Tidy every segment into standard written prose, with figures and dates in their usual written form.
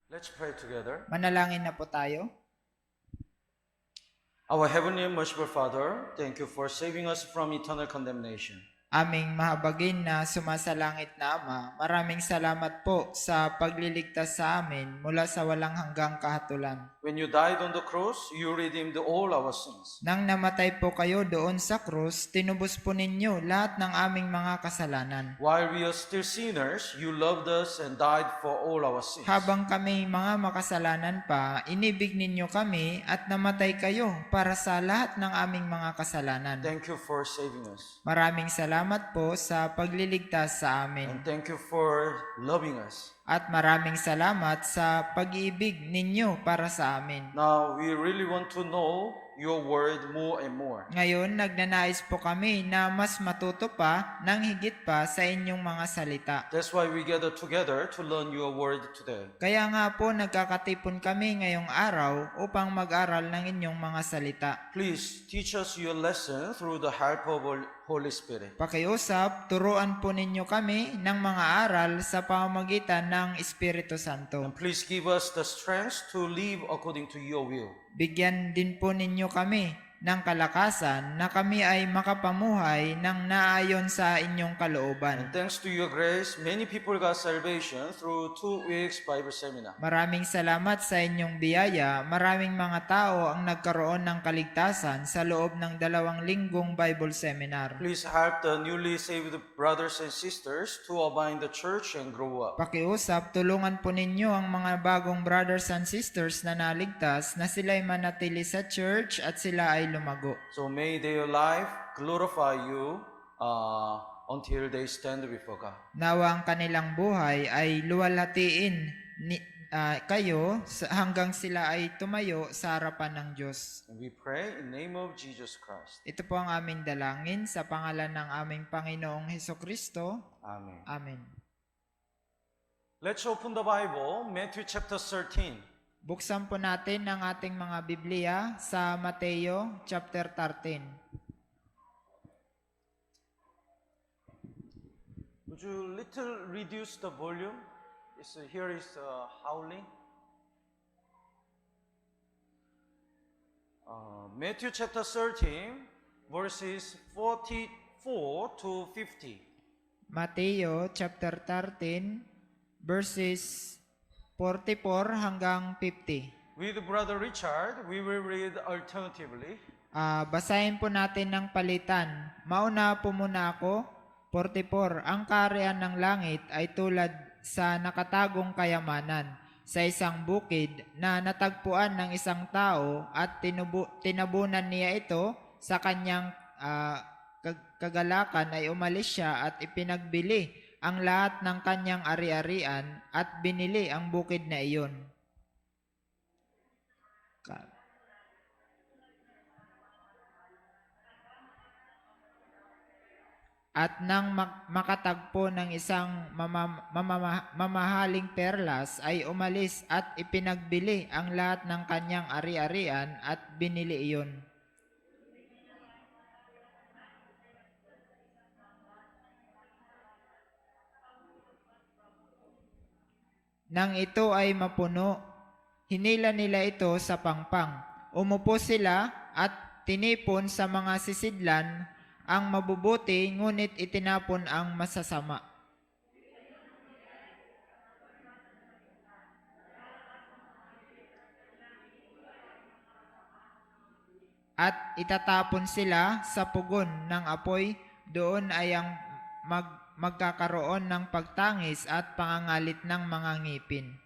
Let's pray together. Manalangin na po tayo. Our Heavenly and Merciful Father, thank you for saving us from eternal condemnation. Aming mahabagin na sumasalangit na Ama, maraming salamat po sa pagliligtas sa amin mula sa walang hanggang kahatulan. When you died on the cross, you redeemed all our sins. Nang namatay po kayo doon sa krus, tinubos po ninyo lahat ng aming mga kasalanan. While we are still sinners, you loved us and died for all our sins. Habang kami mga makasalanan pa, inibig ninyo kami at namatay kayo para sa lahat ng aming mga kasalanan. Thank you for saving us. Maraming salamat po sa pagliligtas sa amin. And thank you for loving us. At maraming salamat sa pag-ibig ninyo para sa amin. Now, we really want to know your word more and more. Ngayon, nagnanais po kami na mas matuto pa ng higit pa sa inyong mga salita. That's why we gather together to learn your word today. Kaya nga po nagkakatipon kami ngayong araw upang mag-aral ng inyong mga salita. Please teach us your lesson through the help of Holy Spirit. Pakiusap, turuan po ninyo kami ng mga aral sa pamamagitan ng Espiritu Santo. And please give us the strength to live according to your will. Bigyan din po ninyo kami ng kalakasan na kami ay makapamuhay ng naayon sa inyong kalooban. And thanks to your grace, many people got salvation through 2 weeks Bible seminar. Maraming salamat sa inyong biyaya. Maraming mga tao ang nagkaroon ng kaligtasan sa loob ng 2 linggong Bible Seminar. Please help the newly saved brothers and sisters to abide in the church and grow up. Pakiusap, tulungan po ninyo ang mga bagong brothers and sisters na naligtas na sila'y manatili sa church at sila ay lumago. So may their life glorify you until they stand before God. Nawa ang kanilang buhay ay luwalhatiin kayo hanggang sila ay tumayo sa harapan ng Diyos. And we pray in the name of Jesus Christ. Ito po ang aming dalangin sa pangalan ng aming Panginoong Hesukristo. Amen. Amen. Let's open the Bible, Matthew chapter 13. Buksan po natin ang ating mga Biblia sa Mateo chapter 13. Would you little reduce the volume? Here is howling. Matthew chapter 13, verses 44 to 50. Mateo chapter 13 verses 44 hanggang 50. With Brother Richard, we will read alternatively. Basahin po natin ng palitan. Mauna po muna ako. 44. Ang kaharian ng langit ay tulad sa nakatagong kayamanan sa isang bukid na natagpuan ng isang tao at tinabunan niya ito sa kanyang kagalakan ay umalis siya at ipinagbili ang lahat ng kanyang ari-arian at binili ang bukid na iyon. At nang makatagpo ng isang mamahaling perlas ay umalis at ipinagbili ang lahat ng kanyang ari-arian at binili iyon. Nang ito ay mapuno, hinila nila ito sa pangpang. Umupo sila at tinipon sa mga sisidlan ang mabubuti, ngunit itinapon ang masasama. At itatapon sila sa pugon ng apoy, doon ay ang magkakaroon ng pagtangis at pangangalit ng mga ngipin.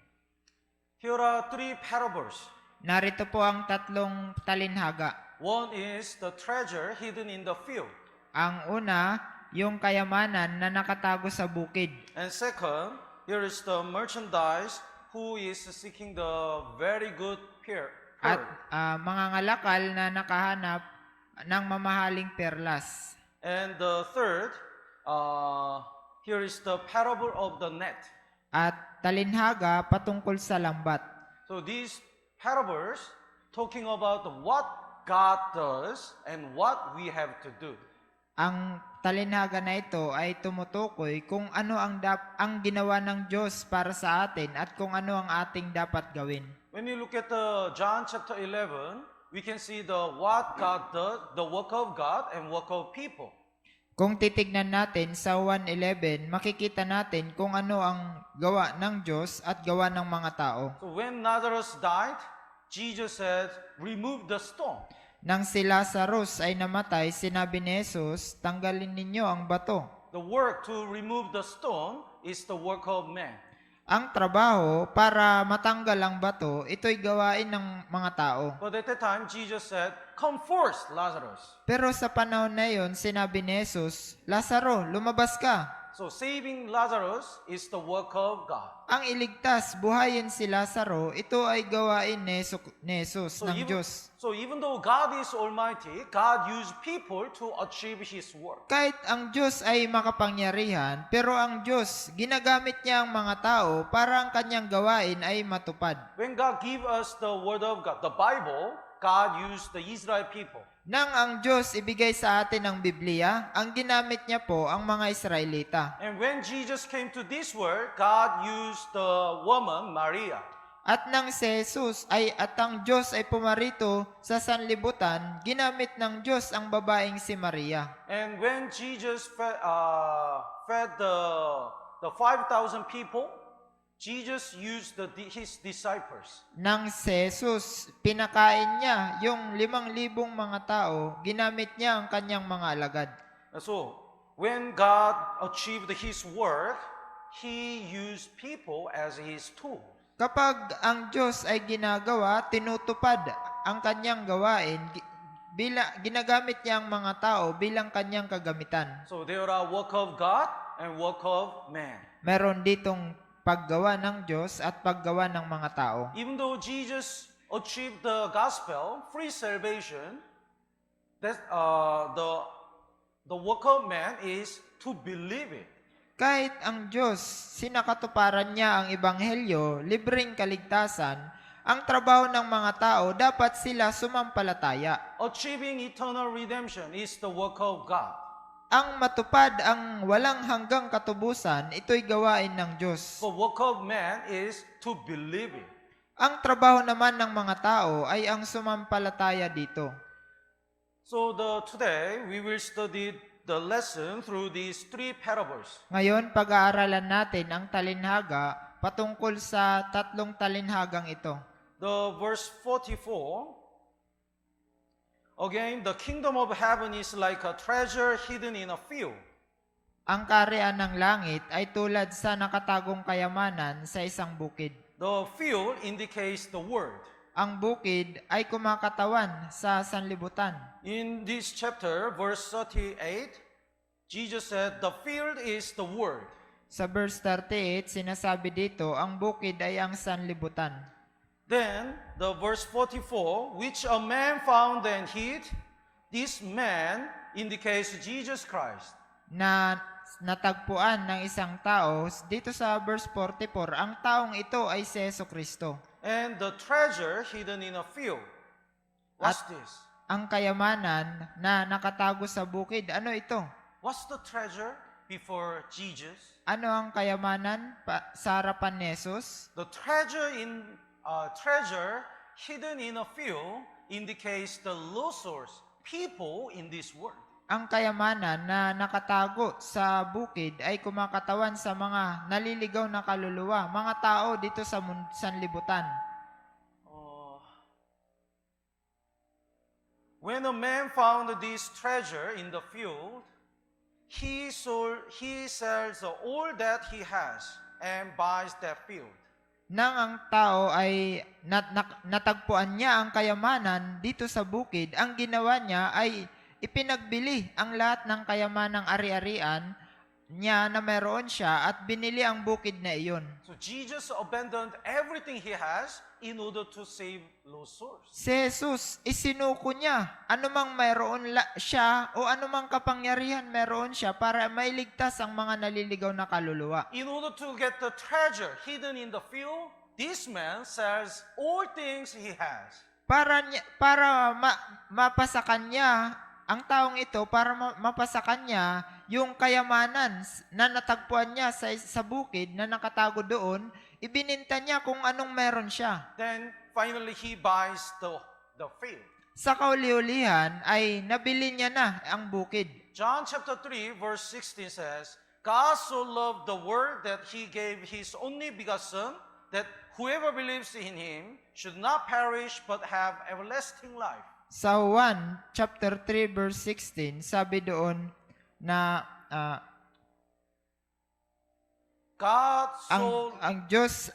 Here are 3 parables. Narito po ang 3 talinhaga. One is the treasure hidden in the field. Ang una, yung kayamanan na nakatago sa bukid. And second, here is the merchandise who is seeking the very good pearl. At mga ngalakal na nakahanap ng mamahaling perlas. And the third, here is the parable of the net. At talinhaga patungkol sa lambat. So these parables talking about what God does and what we have to do. Ang talinhaga na ito ay tumutukoy kung ano ang ginawa ng Diyos para sa atin at kung ano ang ating dapat gawin. When you look at John chapter 11, we can see the what God does, the work of God and work of people. Kung titignan natin sa 1:11, makikita natin kung ano ang gawa ng Diyos at gawa ng mga tao. So when Lazarus died, Jesus said, remove the stone. Nang si Lazarus ay namatay, sinabi ni Jesus, tanggalin ninyo ang bato. The work to remove the stone is the work of man. Ang trabaho para matanggal ang bato, ito'y gawain ng mga tao. But at that time, Jesus said, come forth, Lazarus. Pero sa panahon na yon, sinabi ni Jesus, Lazaro, lumabas ka. So saving Lazarus is the work of God. Ang iligtas, buhayin si Lazaro, ito ay gawain ni Jesus, ng Diyos. So even though God is almighty, God used people to achieve His work. Kahit ang Diyos ay makapangyarihan, pero ang Diyos, ginagamit niya ang mga tao para ang kanyang gawain ay matupad. When God gave us the Word of God, the Bible, God used the Israel people. Nang ang Diyos ibigay sa atin ang Biblia, ang ginamit niya po ang mga Israelita. And when Jesus came to this world, God used the woman, Maria. At nang si Jesus at ang Diyos ay pumarito sa sanlibutan, ginamit ng Diyos ang babaeng si Maria. And when Jesus fed the 5,000 people, Jesus used his disciples. Nang si Jesus, pinakain niya yung 5,000 mga tao, ginamit niya ang kanyang mga alagad. So, when God achieved His work, He used people as His tool. Kapag ang Diyos ay ginagawa, tinutupad ang kanyang gawain, ginagamit niya ang mga tao bilang kanyang kagamitan. So, there are work of God and work of man. Meron ditong paggawa ng Diyos at paggawa ng mga tao. Even though Jesus achieved the gospel, free salvation, that the work of man is to believe it. Kahit ang Diyos, sinakatuparan niya ang ebanghelyo, libreng kaligtasan, ang trabaho ng mga tao, dapat sila sumampalataya. Achieving eternal redemption is the work of God. Ang matupad ang walang hanggang katubusan, ito'y gawain ng Diyos. The work of man is to believe it. Ang trabaho naman ng mga tao ay ang sumampalataya dito. So today, we will study the lesson through these three parables. Ngayon, pag-aaralan natin ang talinhaga patungkol sa 3 talinhagang ito. The verse 44, again, the kingdom of heaven is like a treasure hidden in a field. Ang kaharian ng langit ay tulad sa nakatagong kayamanan sa isang bukid. The field indicates the word. Ang bukid ay kumakatawan sa sanlibutan. In this chapter, verse 38, Jesus said, the field is the word. Sa verse 38, sinasabi dito, ang bukid ay ang sanlibutan. Then, the verse 44, which a man found and hid, this man indicates Jesus Christ. Na natagpuan ng isang tao, dito sa verse 44, ang taong ito ay si Jesucristo. And the treasure hidden in a field. What's this? Ang kayamanan na nakatago sa bukid, ano ito? What's the treasure before Jesus? Ano ang kayamanan sa harapan ni Jesus? The treasure hidden in a field indicates the losers, people in this world. Ang kayamanan na nakatago sa bukid ay kumakatawan sa mga naliligaw na kaluluwa, mga tao dito sa sanlibutan. When a man found this treasure in the field, he sells all that he has and buys that field. Nang ang tao ay natagpuan niya ang kayamanan dito sa bukid, ang ginawa niya ay ipinagbili ang lahat ng kayamanang ari-arian niya na meron siya at binili ang bukid na iyon. So Jesus abandoned everything he has in order to save lost souls. Si Jesus, isinuko niya anumang mayroon siya o anumang kapangyarihan meron siya para mailigtas ang mga naliligaw na kaluluwa. In order to get the treasure hidden in the field, this man sells all things he has. Para mapasakan niya ang taong ito para mapasa kanya yung kayamanan na natagpuan niya sa bukid na nakatago doon, ibininta niya kung anong meron siya. Then finally he buys the field. Sa kauli-ulihan ay nabili niya na ang bukid. John chapter 3 verse 16 says, God so loved the world that he gave his only begotten Son, that whoever believes in him should not perish but have everlasting life. Sa Juan chapter 3 verse 16, sabi doon na God so ang Diyos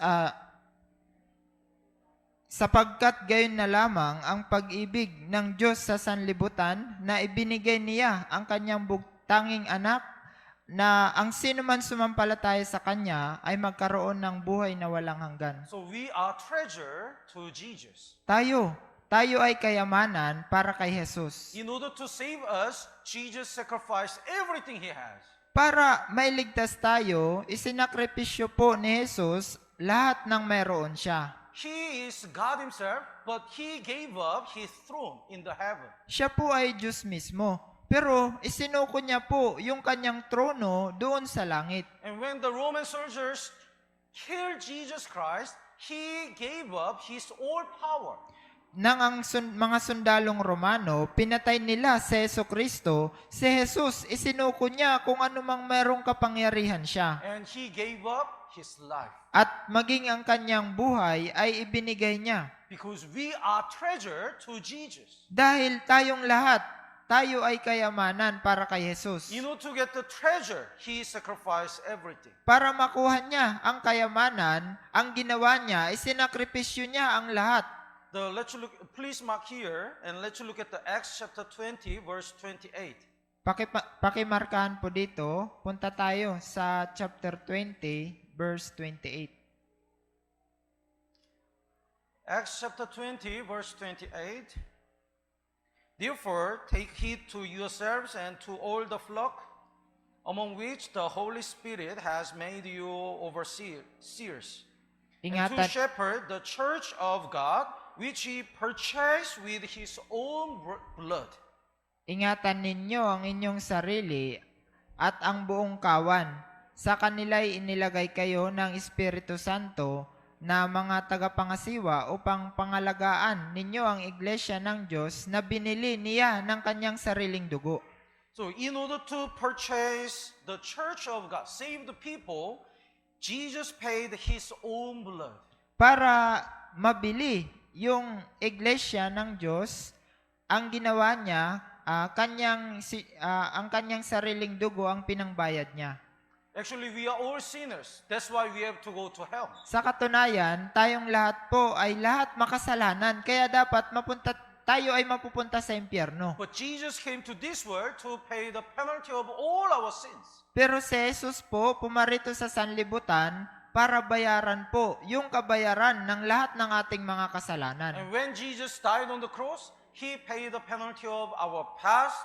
sapagkat gayon na lamang ang pag-ibig ng Diyos sa sanlibutan na ibinigay niya ang kanyang tanging anak na ang sino man sumampalataya sa kanya ay magkaroon ng buhay na walang hanggan. So we are treasure to Jesus. Tayo ay kayamanan para kay Jesus. In order to save us, Jesus sacrificed everything he has. Para mailigtas tayo, isinakripisyo po ni Jesus lahat ng meron siya. He is God himself, but he gave up his throne in the heaven. Siya po ay Diyos mismo, pero isinuko niya po yung kanyang trono doon sa langit. And when the Roman soldiers killed Jesus Christ, he gave up his all power. Nang ang mga sundalong Romano, pinatay nila si Jesucristo, si Jesus, isinuko niya kung anumang merong kapangyarihan siya. And he gave up his life. At maging ang kanyang buhay ay ibinigay niya. Because we are treasure to Jesus. Dahil tayong lahat, tayo ay kayamanan para kay Jesus. In order to get the treasure, he sacrificed everything. Para makuha niya ang kayamanan, ang ginawa niya, isinakripisyo niya ang lahat. Please mark here and let's look at the Acts chapter 20 verse 28. Pakimarkahan po dito, punta tayo sa chapter 20 verse 28. Acts chapter 20 verse 28. Therefore, take heed to yourselves and to all the flock, among which the Holy Spirit has made you overseers, and to shepherd the church of God, which he purchased with his own blood. Ingatan ninyo ang inyong sarili at ang buong kawan. Sa kanila'y inilagay kayo ng Espiritu Santo na mga tagapangasiwa upang pangalagaan ninyo ang iglesia ng Diyos na binili niya ng kanyang sariling dugo. So in order to purchase the church of God, save the people, Jesus paid his own blood. Para mabili yung iglesia ng Diyos, ang ginawa niya, ang kanyang sariling dugo ang pinangbayad niya. Actually, we are all sinners. That's why we have to go to hell. Sa katunayan, tayong lahat po ay lahat makasalanan, kaya dapat tayo ay mapupunta sa impyerno. But Jesus came to this world to pay the penalty of all our sins. Pero si Jesus po pumarito sa sanlibutan para bayaran po yung kabayaran ng lahat ng ating mga kasalanan. And when Jesus died on the cross, he paid the penalty of our past,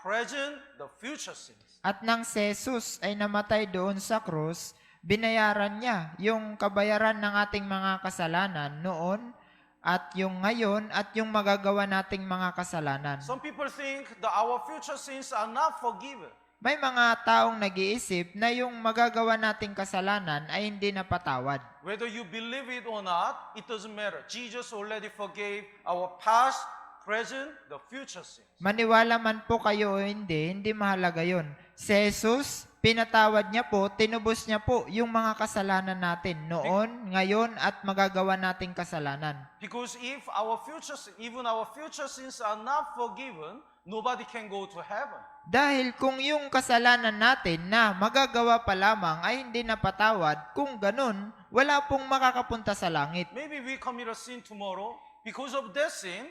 present, the future sins. At nang si Jesus ay namatay doon sa krus, binayaran niya yung kabayaran ng ating mga kasalanan noon at yung ngayon at yung magagawa nating mga kasalanan. Some people think that our future sins are not forgiven. May mga taong nag-iisip na yung magagawa nating kasalanan ay hindi napatawad. Whether you believe it or not, it doesn't matter. Jesus already forgave our past, present, the future sins. Maniwala man po kayo o hindi mahalaga yun. Si Jesus, pinatawad niya po, tinubos niya po yung mga kasalanan natin noon, ngayon, at magagawa nating kasalanan. Because if even our future sins are not forgiven, nobody can go to heaven. Dahil kung yung kasalanan natin na magagawa pa lamang ay hindi napatawad, kung ganun, wala pong makakapunta sa langit. Maybe we commit a sin tomorrow. Because of that sin,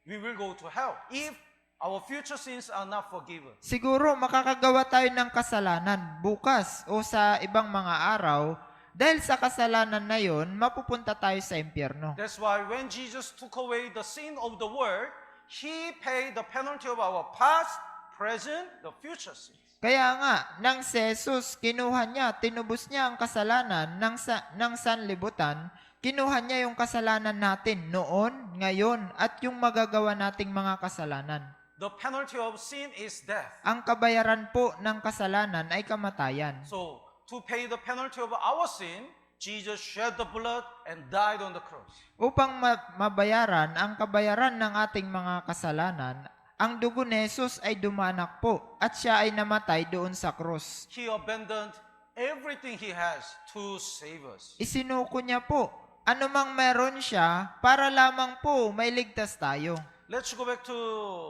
we will go to hell. If our future sins are not forgiven. Siguro makakagawa tayo ng kasalanan bukas o sa ibang mga araw. Dahil sa kasalanan na yon, mapupunta tayo sa impyerno. That's why when Jesus took away the sin of the world, he paid the penalty of our past, present, the future sins. Kaya nga, nang si Jesus, kinuha niya, tinubos niya ang kasalanan ng sanlibutan, kinuha niya yung kasalanan natin noon, ngayon, at yung magagawa nating mga kasalanan. the penalty of sin is death. Ang kabayaran po ng kasalanan ay kamatayan. So, to pay the penalty of our sin, Jesus shed the blood and died on the cross. Upang mabayaran ang kabayaran ng ating mga kasalanan, ang dugo ni Jesus ay dumanak po at siya ay namatay doon sa krus. He abandoned everything he has to save us. Isinuko niya po anumang meron siya para lamang po mailigtas tayo. Let's go back to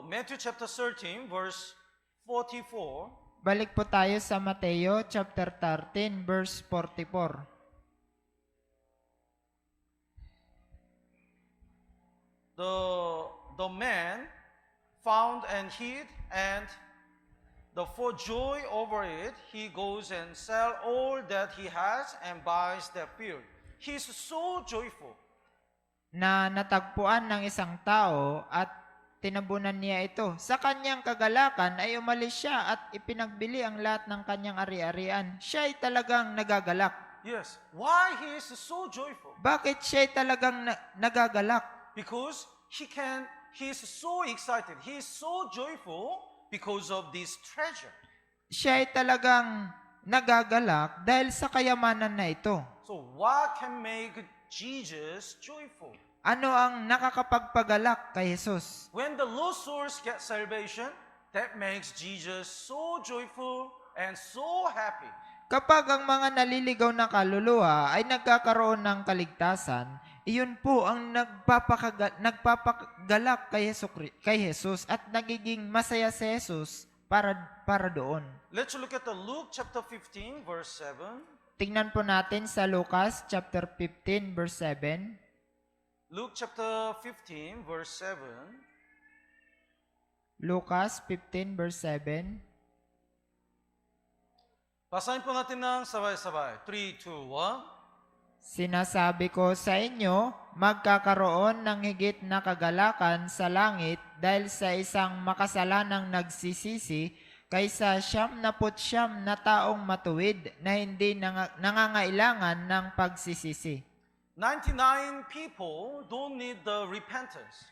Matthew chapter 13, verse 44. Balik po tayo sa Mateo chapter 13 verse 44. The man found and hid, and for joy over it, he goes and sell all that he has and buys that field. He's so joyful. Na natagpuan ng isang tao at tinabunan niya ito. Sa kanyang kagalakan ay umalis siya at ipinagbili ang lahat ng kanyang ari-arian. Siya ay talagang nagagalak. Yes. Why he is so joyful? Bakit siya ay talagang nagagalak? Because he is so excited. He is so joyful because of this treasure. Siya ay talagang nagagalak dahil sa kayamanan na ito. So what can make Jesus joyful? Ano ang nakakapagpagalak kay Jesus? When the lost souls get salvation, that makes Jesus so joyful and so happy. Kapag ang mga naliligaw na kaluluwa ay nagkakaroon ng kaligtasan, iyon po ang nagpapagalak kay Jesus at nagiging masaya si Jesus para doon. Let's look at the Luke chapter 15 verse 7. Tingnan po natin sa Lucas chapter 15 verse 7. Luke chapter 15 verse 7. Lucas 15 verse 7. Basahin po natin ng sabay-sabay. 3, 2, 1. Sinasabi ko sa inyo, magkakaroon ng higit na kagalakan sa langit dahil sa isang makasalanang nagsisisi kaysa 99 na taong matuwid na hindi nangangailangan ng pagsisisi. 99 people don't need the repentance.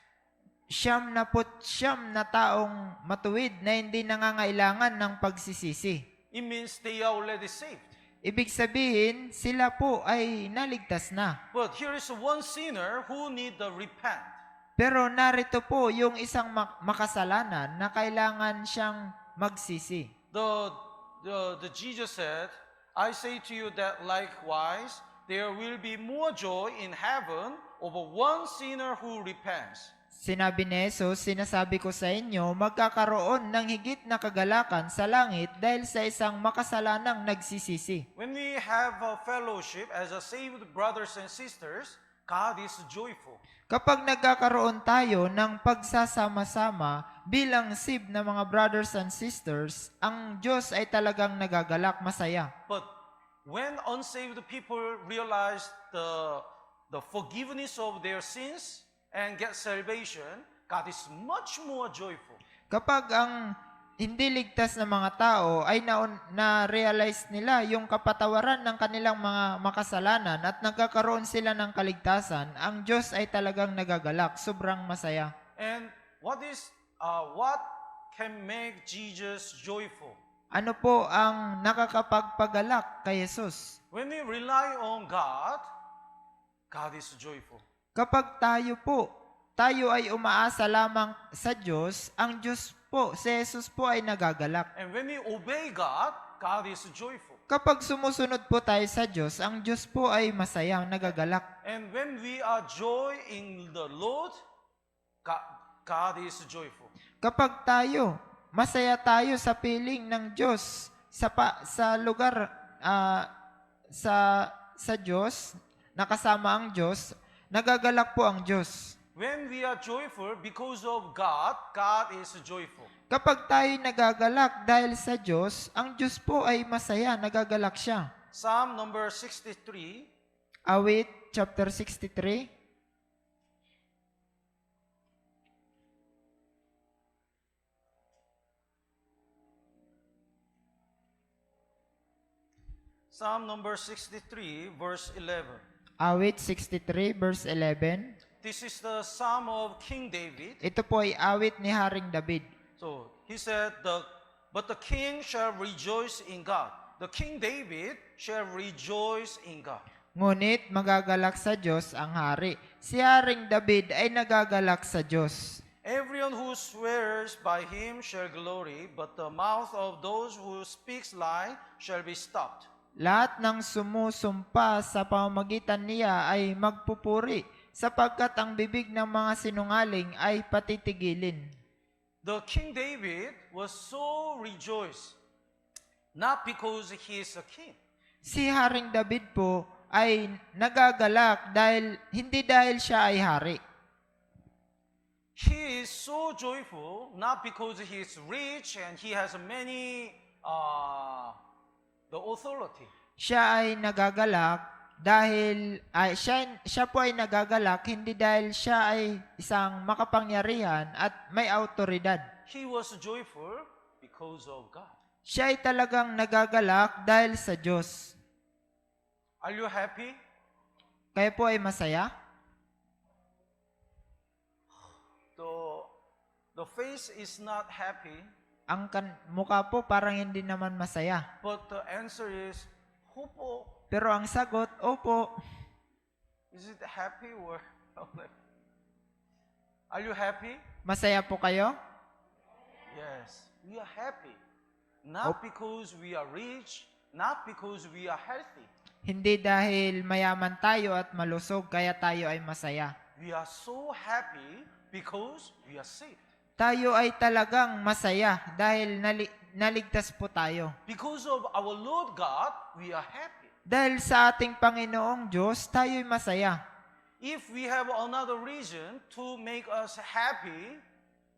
99 na taong matuwid na hindi nangangailangan ng pagsisisi. It means they are already saved. Ibig sabihin, sila po ay naligtas na. But here is one sinner who need the repent. Pero narito po yung isang makasalanan na kailangan siyang magsisi. The Jesus said, I say to you that likewise, there will be more joy in heaven over one sinner who repents. Sinabi ni Jesus, sinasabi ko sa inyo, magkakaroon ng higit na kagalakan sa langit dahil sa isang makasalanang nagsisisi. When we have a fellowship as a saved brothers and sisters, God is joyful. Kapag nagkakaroon tayo ng pagsasama-sama bilang sib na mga brothers and sisters, ang Diyos ay talagang nagagalak, masaya. But when unsaved people realize the forgiveness of their sins and get salvation, God is much more joyful. Kapag ang hindi ligtas na mga tao ay na-realize nila yung kapatawaran ng kanilang mga makasalanan at nagkakaroon sila ng kaligtasan, ang Diyos ay talagang nagagalak, sobrang masaya. And what can make Jesus joyful? Ano po ang nakakapagpagalak kay Jesus? When we rely on God, God is joyful. Kapag tayo ay umaasa lamang sa Diyos, ang Diyos po, si Jesus po ay nagagalak. And when we obey God, God is joyful. Kapag sumusunod po tayo sa Diyos, ang Diyos po ay masaya, nagagalak. And when we are joy in the Lord, God is joyful. Kapag masaya tayo sa piling ng Diyos, sa lugar, sa Diyos, nakasama ang Diyos, nagagalak po ang Diyos. When we are joyful because of God, God is joyful. Kapag tayo nagagalak dahil sa Diyos, ang Diyos po ay masaya, nagagalak siya. Psalm number 63. Awit, chapter 63. Psalm number 63, verse 11. Awit 63, verse 11. This is the Psalm of King David. Ito po ay awit ni Haring David. So he said, but the king shall rejoice in God. The King David shall rejoice in God. Ngunit magagalak sa Diyos ang hari. Si Haring David ay nagagalak sa Diyos. Everyone who swears by him shall glory, but the mouth of those who speaks lie shall be stopped. Lahat ng sumusumpa sa pamamagitan niya ay magpupuri, sapagkat ang bibig ng mga sinungaling ay patitigilin. The King David was so rejoiced, not because he is a king. Si Haring David po ay nagagalak hindi dahil siya ay hari. He is so joyful not because he is rich and he has many the authority. Siya ay nagagalak dahil siya po ay nagagalak hindi dahil siya ay isang makapangyarihan at may autoridad. He was joyful because of God. Siya ay talagang nagagalak dahil sa Diyos. Are you happy? Kayo po ay masaya? The face is not happy. Ang mukha po parang hindi naman masaya. But the answer is, Opo. Pero ang sagot, opo. Is it happy or are you happy? Masaya po kayo? Yes, we are happy. Not because we are rich, not because we are healthy. Hindi dahil mayaman tayo at malusog kaya tayo ay masaya. We are so happy because we are saved. Tayo ay talagang masaya dahil naligtas po tayo. Because of our Lord God, we are happy. Dahil sa ating Panginoong Diyos, tayo ay masaya. If we have another reason to make us happy,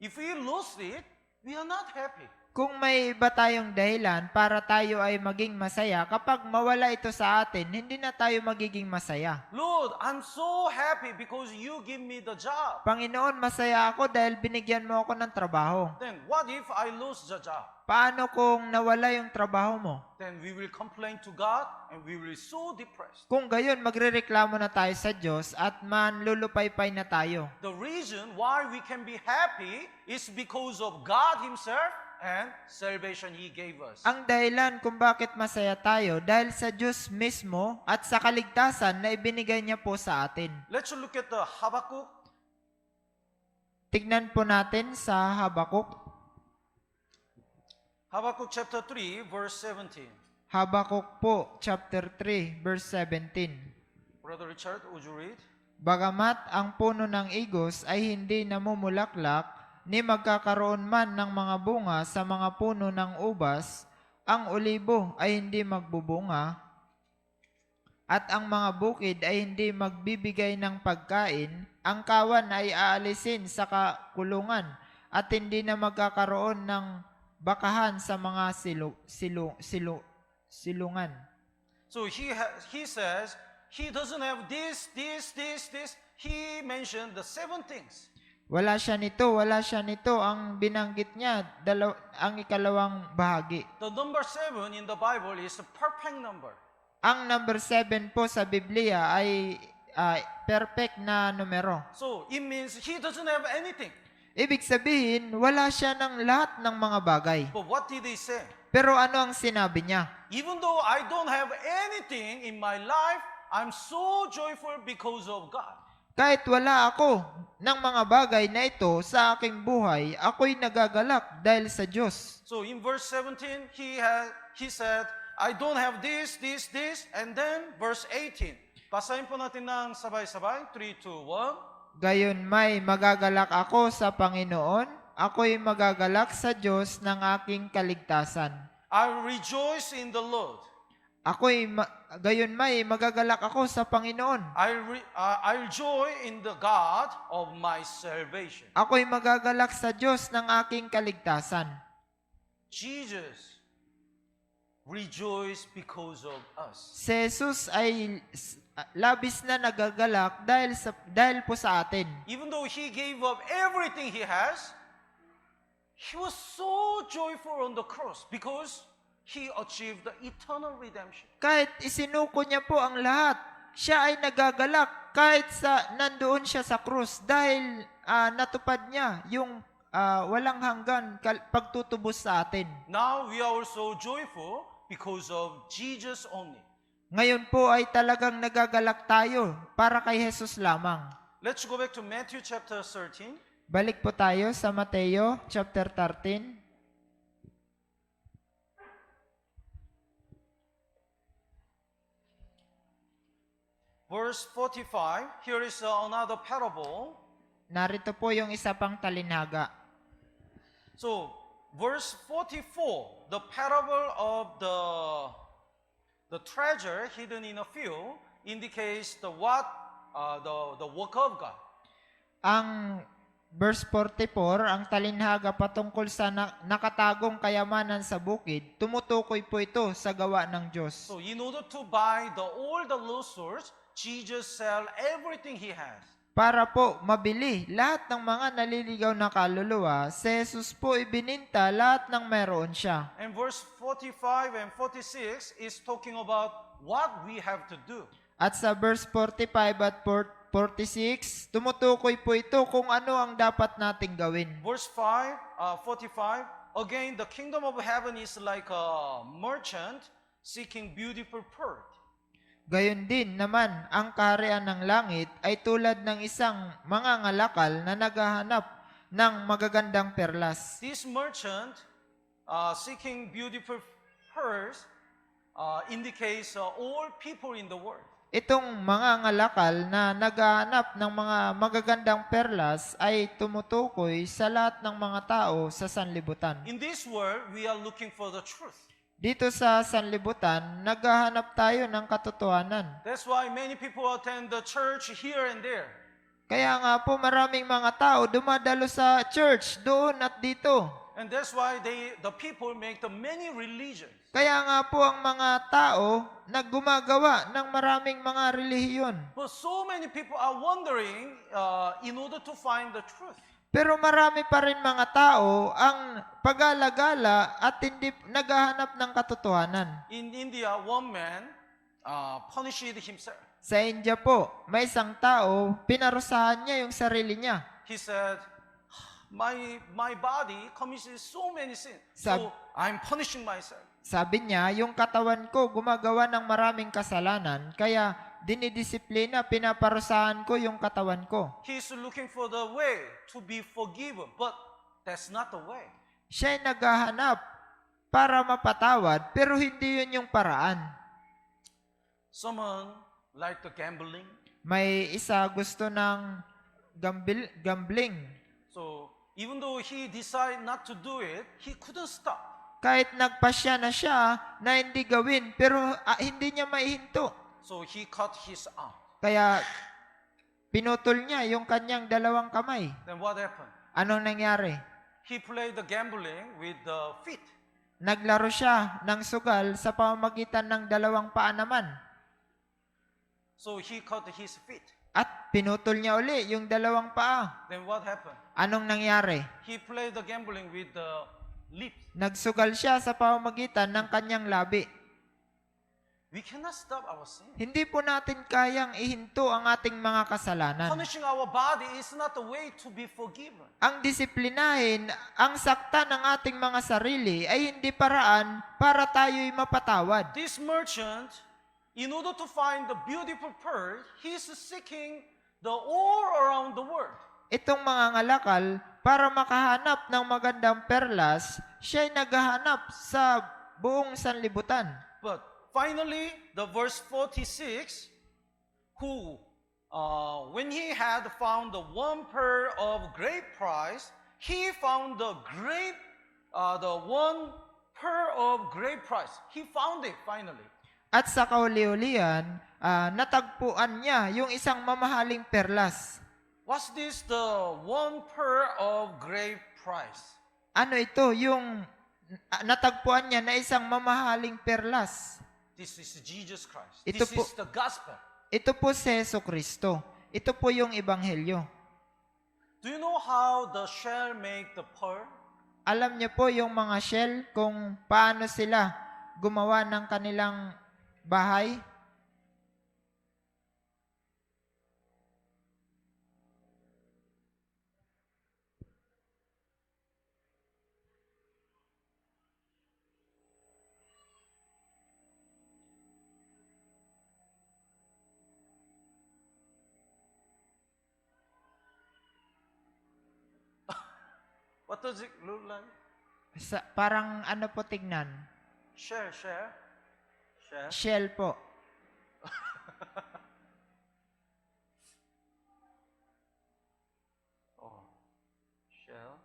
if we lose it, we are not happy. Kung may iba tayong dahilan para tayo ay maging masaya, kapag mawala ito sa atin, hindi na tayo magiging masaya. Lord, I'm so happy because you give me the job. Panginoon, masaya ako dahil binigyan mo ako ng trabaho. Then what if I lose the job? Paano kung nawala yung trabaho mo? Then we will complain to God and we will be so depressed. Kung gayon, magrereklamo na tayo sa Diyos at manlulupaypay na tayo. The reason why we can be happy is because of God Himself and salvation He gave us. Ang dahilan kung bakit masaya tayo dahil sa Diyos mismo at sa kaligtasan na ibinigay niya po sa atin. Let's look at the Habakkuk. Tignan po natin sa Habakuk. Habakkuk chapter 3, verse 17. Habakuk po, chapter 3, verse 17. Brother Richard, would you read? Bagamat ang puno ng igos ay hindi namumulaklak, ni magkakaroon man ng mga bunga sa mga puno ng ubas, ang olibo ay hindi magbubunga, at ang mga bukid ay hindi magbibigay ng pagkain, ang kawan ay aalisin sa kulungan, at hindi na magkakaroon ng bakahan sa mga silungan. So he says, he doesn't have this. He mentioned the 7 things. Wala siya nito. Ang binanggit niya, ang ikalawang bahagi. The number 7 in the Bible is a perfect number. Ang number 7 po sa Biblia ay perfect na numero. So it means he doesn't have anything. Ibig sabihin, wala siya ng lahat ng mga bagay. But what did he say? Pero ano ang sinabi niya? Even though I don't have anything in my life, I'm so joyful because of God. Kahit wala ako ng mga bagay na ito sa aking buhay, ako'y nagagalak dahil sa Diyos. So in verse 17, he said, I don't have this, and then verse 18. Basahin po natin ng sabay-sabay. 3, 2, 1. Gayon may magagalak ako sa Panginoon, ako'y magagalak sa Diyos ng aking kaligtasan. I rejoice in the Lord. Gayon may magagalak ako sa Panginoon. I'll joy in the God of my salvation. Ako'y magagalak sa Diyos ng aking kaligtasan. Jesus rejoiced because of us. Si Jesus ay labis na nagagalak dahil po sa atin. Even though He gave up everything He has, He was so joyful on the cross because He achieved the eternal redemption. Kahit isinuko niya po ang lahat, siya ay nagagalak kahit nandoon siya sa krus dahil natupad niya yung walang hanggan pagtutubos sa atin. Now we are also joyful because of Jesus only. Ngayon po ay talagang nagagalak tayo para kay Jesus lamang. Let's go back to Matthew chapter 13. Balik po tayo sa Mateo chapter 13. Verse 45, here is another parable. Narito po yung isa pang talinhaga. So, verse 44, the parable of the treasure hidden in a field indicates the work of God. Ang verse 44, ang talinhaga patungkol sa nakatagong kayamanan sa bukid, tumutukoy po ito sa gawa ng Diyos. So, in order to buy all the losers, Jesus sell everything he has. Para po mabili lahat ng mga naliligaw na kaluluwa, si Jesus po ibininta lahat ng meron siya. And verse 45 and 46 is talking about what we have to do. At sa verse 45 at 46, tumutukoy po ito kung ano ang dapat nating gawin. Verse 45, again, the kingdom of heaven is like a merchant seeking beautiful pearl. Gayon din naman, ang kaharian ng langit ay tulad ng isang mangangalakal na naghahanap ng magagandang perlas. This merchant seeking beautiful pearls indicates all people in the world. Itong mangangalakal na naghahanap ng mga magagandang perlas ay tumutukoy sa lahat ng mga tao sa sanlibutan. In this world, we are looking for the truth. Dito sa sanlibutan, naghahanap tayo ng katotohanan. That's why many people attend the church here and there. Kaya nga po maraming mga tao dumadalo sa church doon at dito. And that's why the people make the many religions. Kaya nga po ang mga tao naggumagawa ng maraming mga relihiyon. But so many people are wondering in order to find the truth. Pero marami pa rin mga tao ang pag-alagala at hindi naghahanap ng katotohanan. In India, one man punished himself. Sa India po, may isang tao, pinarusahan niya yung sarili niya. He said, my body commits so many sins, Sab- so I'm punishing myself. Sabi niya, yung katawan ko gumagawa ng maraming kasalanan, kaya dinidisiplina, pinaparusahan ko yung katawan ko. He's looking for the way to be forgiven, but that's not the way. Siya'y naghahanap para mapatawad, pero hindi yun yung paraan. Someone like the gambling. May isa gusto ng gambling. So even though he decided not to do it, he couldn't stop. Kahit nagpasya na siya na hindi gawin, pero hindi niya maihinto. So he cut his arm. Kaya pinutol niya yung kanyang dalawang kamay. Then what happened? Anong nangyari? He played the gambling with the feet. Naglaro siya ng sugal sa pamamagitan ng dalawang paa naman. So he cut his feet. At pinutol niya uli yung dalawang paa. Then what happened? Anong nangyari? He played the gambling with the lips. Nagsugal siya sa pamamagitan ng kanyang labi. We cannot stop our sin. Hindi po natin kayang ihinto ang ating mga kasalanan. Punishing our body is not the way to be forgiven. Ang disiplinahin, ang sakta ng ating mga sarili ay hindi paraan para tayo'y mapatawad. This merchant, in order to find the beautiful pearl, he's seeking the all around the world. Itong mga ngalakal, para makahanap ng magandang perlas, siya'y naghahanap sa buong sanlibutan. But finally, the verse 46, who, when he had found the one pearl of great price, he found the one pearl of great price. He found it finally. At sa kauli-ulian, natagpuan niya yung isang mamahaling perlas. What's this, the one pearl of great price? Ano ito? Yung natagpuan niya na isang mamahaling perlas. This is Jesus Christ. Ito This po- is the gospel. Ito po si Jesucristo. Ito po yung ebanghelyo. Do you know how the shell make the pearl? Alam niyo po yung mga shell kung paano sila gumawa ng kanilang bahay? What does it look like? Parang ano po tignan? Shell. Shell po. Oh, shell.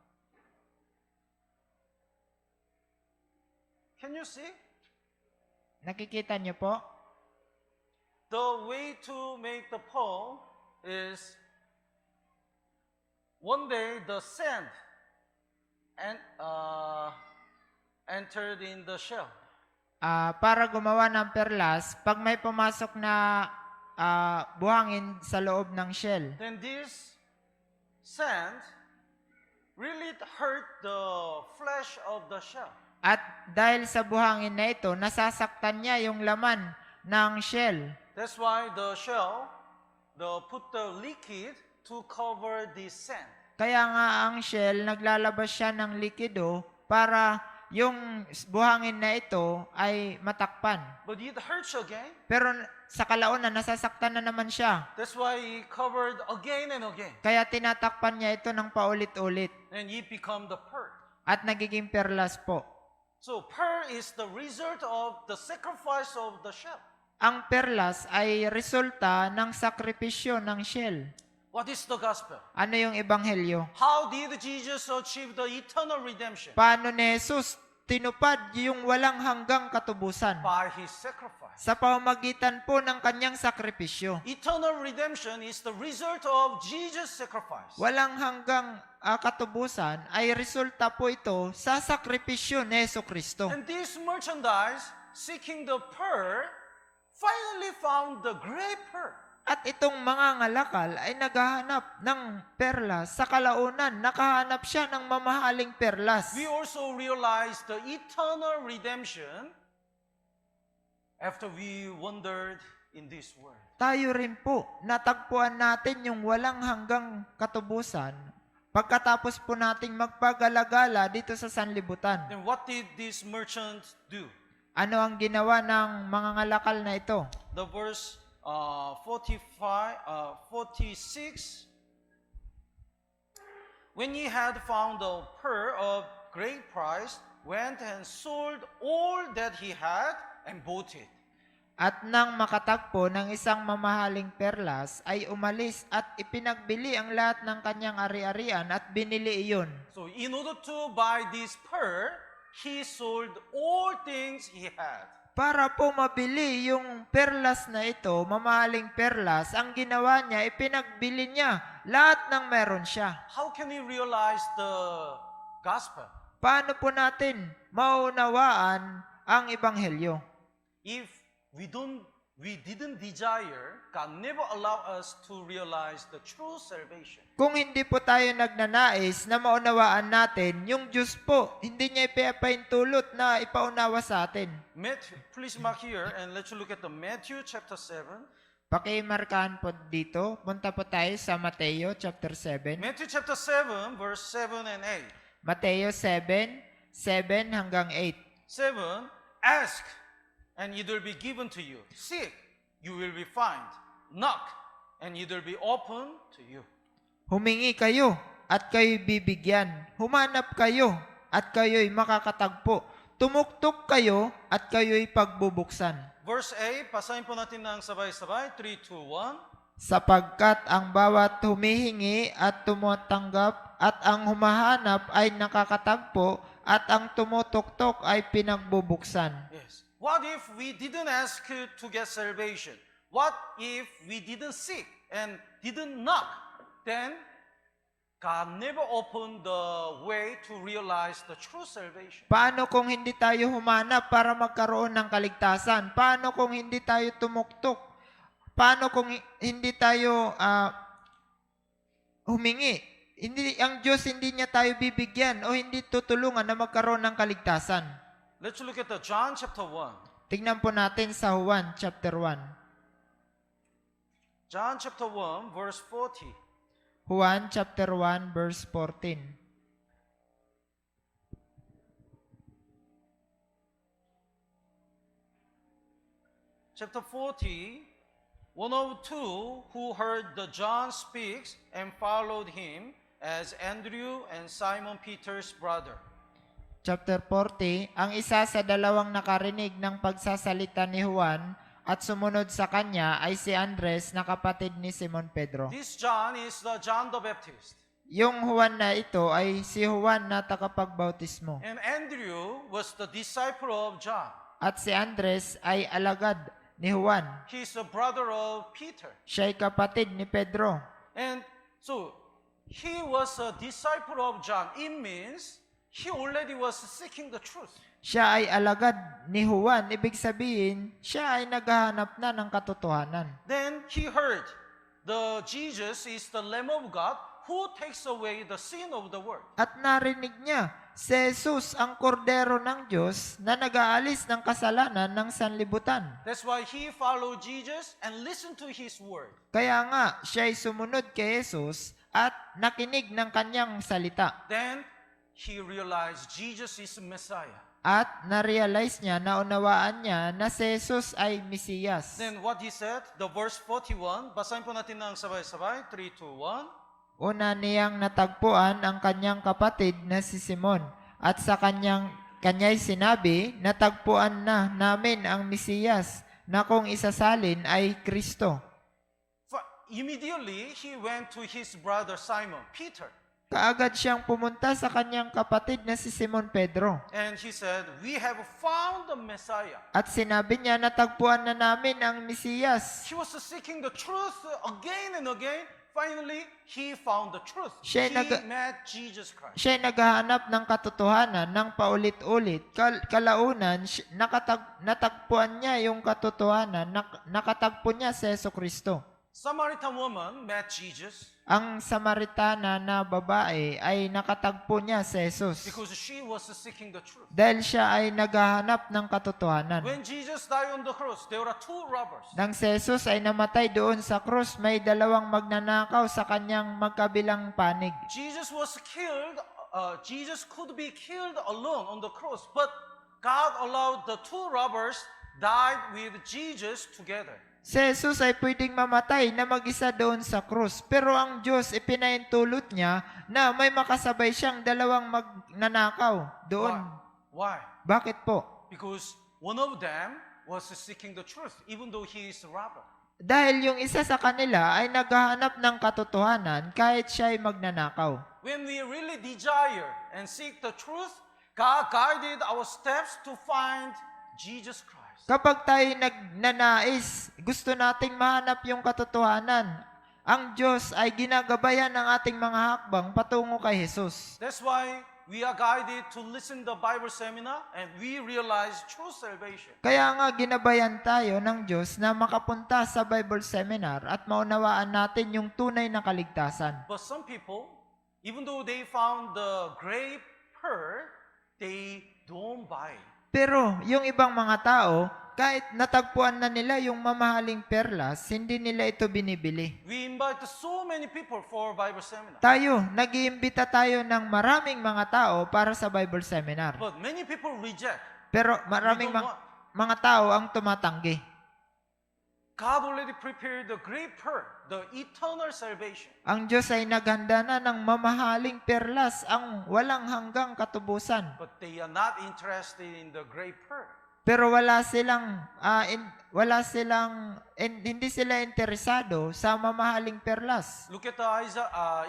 Can you see? Nakikita niyo po? The way to make the pearl is one day the sand entered in the shell. Para gumawa ng perlas, pag may pumasok na buhangin sa loob ng shell, Then this sand really hurt the flesh of the shell. at dahil sa buhangin na ito, nasasaktan niya yung laman ng shell. That's why the shell, put the liquid to cover the sand. Kaya nga ang shell, naglalabas siya ng likido para yung buhangin na ito ay matakpan. But it hurts again. Pero sa kalaunan, nasasaktan na naman siya. That's why he covered again and again. Kaya tinatakpan niya ito ng paulit-ulit. And it become the pearl. At nagiging perlas po. So pearl is the result of the sacrifice of the shell. Ang perlas ay resulta ng sakripisyo ng shell. What is the gospel? Ano yung ebanghelyo? How did Jesus achieve the eternal redemption? Paano ni Jesus tinupad yung walang hanggang katubusan? By his sacrifice. Sa pamamagitan po ng kanyang sakripisyo. Eternal redemption is the result of Jesus' sacrifice. Walang hanggang katubusan ay resulta po ito sa sakripisyo ni Jesucristo. And this merchandise, seeking the pearl, finally found the great pearl. At itong mga ngalakal ay naghahanap ng perlas. Sa kalaunan, nakahanap siya ng mamahaling perlas. We also realize the eternal redemption after we wandered in this world. Tayo rin po, natagpuan natin yung walang hanggang katubusan pagkatapos po nating magpagalagala dito sa sanlibutan. Then what did this merchant do? Ano ang ginawa ng mga ngalakal na ito? The verse 46. When he had found a pearl of great price, went and sold all that he had and bought it. At nang makatagpo ng isang mamahaling perlas, ay umalis at ipinagbili ang lahat ng kanyang ari-arian at binili iyon. So in order to buy this pearl, he sold all things he had. Para po mabili yung perlas na ito, mamahaling perlas, ang ginawa niya, ipinagbili niya lahat ng meron siya. How can we realize the gospel? Paano po natin maunawaan ang ebanghelyo? If we didn't desire, God never allow us to realize the true salvation. Kung hindi po tayo nagnanais na maunawaan natin, yung Diyos po, hindi niya ipapaintulot na ipaunawa sa atin. Matthew, please mark here and let's look at the Matthew chapter 7. Pakimarkahan po dito. Punta po tayo sa Mateo chapter 7. Matthew chapter 7, verse 7 and 8. Mateo 7, 7 hanggang 8. 7, ask, and it will be given to you. Seek, you will be found. Knock, and it will be open to you. Humingi kayo, at kayo'y bibigyan. Humanap kayo, at kayo'y makakatagpo. Tumuktok kayo, at kayo'y pagbubuksan. Verse 8, basahin po natin ng sabay-sabay. 3, 2, 1. Sapagkat ang bawat humihingi at tumatanggap, at ang humahanap ay nakakatagpo, at ang tumutuktok ay pinagbubuksan. Yes. What if we didn't ask to get salvation? What if we didn't seek and didn't knock? Then God never opened the way to realize the true salvation. Paano kung hindi tayo humanap para magkaroon ng kaligtasan? Paano kung hindi tayo tumuktok? Paano kung hindi tayo humingi? Ang Diyos hindi niya tayo bibigyan o hindi tutulungan na magkaroon ng kaligtasan. Let's look at the John chapter 1. Tingnan po natin sa Juan chapter 1. John chapter 1 verse 40. Juan chapter 1 verse 14. Chapter 40, one of two who heard the John speaks and followed him as Andrew and Simon Peter's brother. Chapter 40, ang isa sa dalawang nakarinig ng pagsasalita ni Juan at sumunod sa kanya ay si Andres na kapatid ni Simon Pedro. This John is the John the Baptist. Yung Juan na ito ay si Juan na tagapagbautismo. And Andrew was the disciple of John. At si Andres ay alagad ni Juan. He is the brother of Peter. Siya ay kapatid ni Pedro. And so, he was a disciple of John. It means he already was seeking the truth. Siya ay alagad ni Juan. Ibig sabihin, siya ay naghahanap na ng katotohanan. Then he heard the Jesus is the Lamb of God who takes away the sin of the world. At narinig niya, si Jesus ang kordero ng Diyos na nag-aalis ng kasalanan ng sanlibutan. That's why he followed Jesus and listened to his word. Kaya nga, siya ay sumunod kay Jesus at nakinig ng kanyang salita. Then he realized Jesus is Messiah. At na-realize niya, naunawaan niya na si Jesus ay Mesiyas. Then what he said, the verse 41, basahin po natin ng sabay-sabay, 3, 2, 1. Una niyang natagpuan ang kanyang kapatid na si Simon at sa kanya'y sinabi, natagpuan na namin ang Mesiyas na kung isasalin ay Kristo. Immediately, he went to his brother Simon, Peter. Kaagad siyang pumunta sa kanyang kapatid na si Simon Pedro. And he said, we have found the Messiah. At sinabi niya, natagpuan na namin ang Mesiyas. He was seeking the truth again and again. Finally, he found the truth. He met Jesus Christ. Siya naghahanap ng katotohanan ng paulit-ulit. Kalaunan, natagpuan niya yung katotohanan, nakatagpo niya si Jesucristo. Samaritan woman met Jesus. Ang Samaritana na babae ay nakatagpo niya si Jesus. Because she was seeking the truth. Dahil siya ay naghahanap ng katotohanan. When Jesus died on the cross, there were two robbers. Nang si Jesus ay namatay doon sa krus, may dalawang magnanakaw sa kanyang magkabilang panig. Jesus was killed. Jesus could be killed alone on the cross, but God allowed the two robbers died with Jesus together. Si Jesus ay pwedeng mamatay na mag-isa doon sa krus. Pero ang Diyos ipinaintulot niya na may makasabay siyang dalawang magnanakaw doon. Why? Bakit po? Because one of them was seeking the truth, even though he is a robber. Dahil yung isa sa kanila ay naghahanap ng katotohanan kahit siya ay magnanakaw. When we really desire and seek the truth, God guided our steps to find Jesus Christ. Kapag tayo nagnanais, gusto nating mahanap yung katotohanan, ang Diyos ay ginagabayan ng ating mga hakbang patungo kay Jesus. That's why we are guided to listen to the Bible seminar and we realize true salvation. Kaya nga ginabayan tayo ng Diyos na makapunta sa Bible seminar at maunawaan natin yung tunay na kaligtasan. But some people, even though they found the great pearl, they don't buy it. Pero yung ibang mga tao, kahit natagpuan na nila yung mamahaling perlas, hindi nila ito binibili. We invite so many people for Bible seminar. Nag-iimbita tayo ng maraming mga tao para sa Bible seminar. But many people reject. Pero maraming mga tao ang tumatanggi. God already prepared the great pearl, the eternal salvation. Ang Diyos ay naghanda na ng mamahaling perlas, ang walang hanggang katubusan. But they are not interested in the great pearl. Pero hindi sila interesado sa mamahaling perlas. Look at the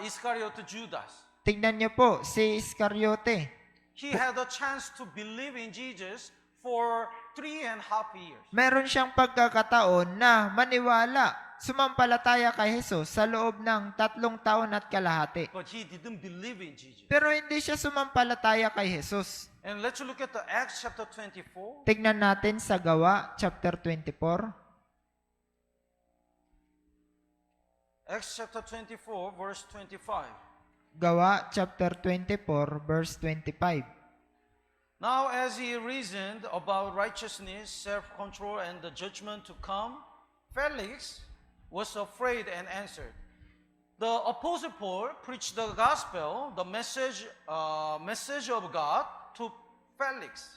Iscariot Judas. Tingnan niyo po si Iscariote. He had a chance to believe in Jesus for 3.5 years. Meron siyang pagkakataon na maniwala, sumampalataya kay Jesus sa loob ng 3 taon at kalahati. But he didn't believe in Jesus. Pero hindi siya sumampalataya kay Jesus. And let's look at the Acts chapter 24. Tignan natin sa Gawa chapter 24. Acts chapter 24 verse 25. Gawa chapter 24 verse 25. Now as he reasoned about righteousness, self-control, and the judgment to come, Felix was afraid and answered. The Apostle Paul preached the gospel, the message of God to Felix.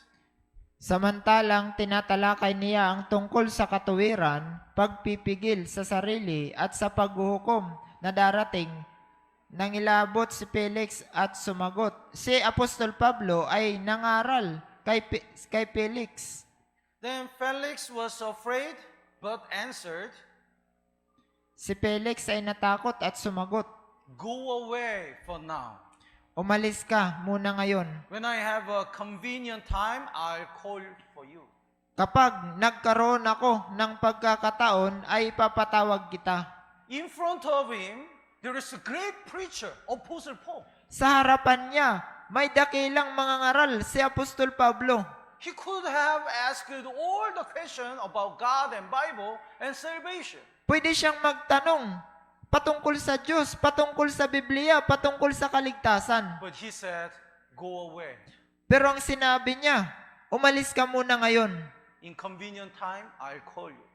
Samantalang tinatalakay niya ang tungkol sa katuwiran, pagpipigil sa sarili at sa paghuhukom na darating, nangilabot si Felix at sumagot. Si Apostol Pablo ay nangaral kay Felix. Then Felix was afraid, but answered, Si Felix ay natakot at sumagot, "Go away for now. Umalis ka muna ngayon. When I have a convenient time, I'll call for you." Kapag nagkaroon ako ng pagkakataon, ay ipapatawag kita. In front of him, there is a great preacher, Apostle Paul. Sa harapan niya, may dakilang mga ngaral si Apostol Pablo. He could have asked all the questions about God and Bible and salvation. Pwede siyang magtanong patungkol sa Diyos, patungkol sa Biblia, patungkol sa kaligtasan. But he said, "Go away. Pero ang sinabi niya, umalis ka muna ngayon. In convenient time, I'll call you."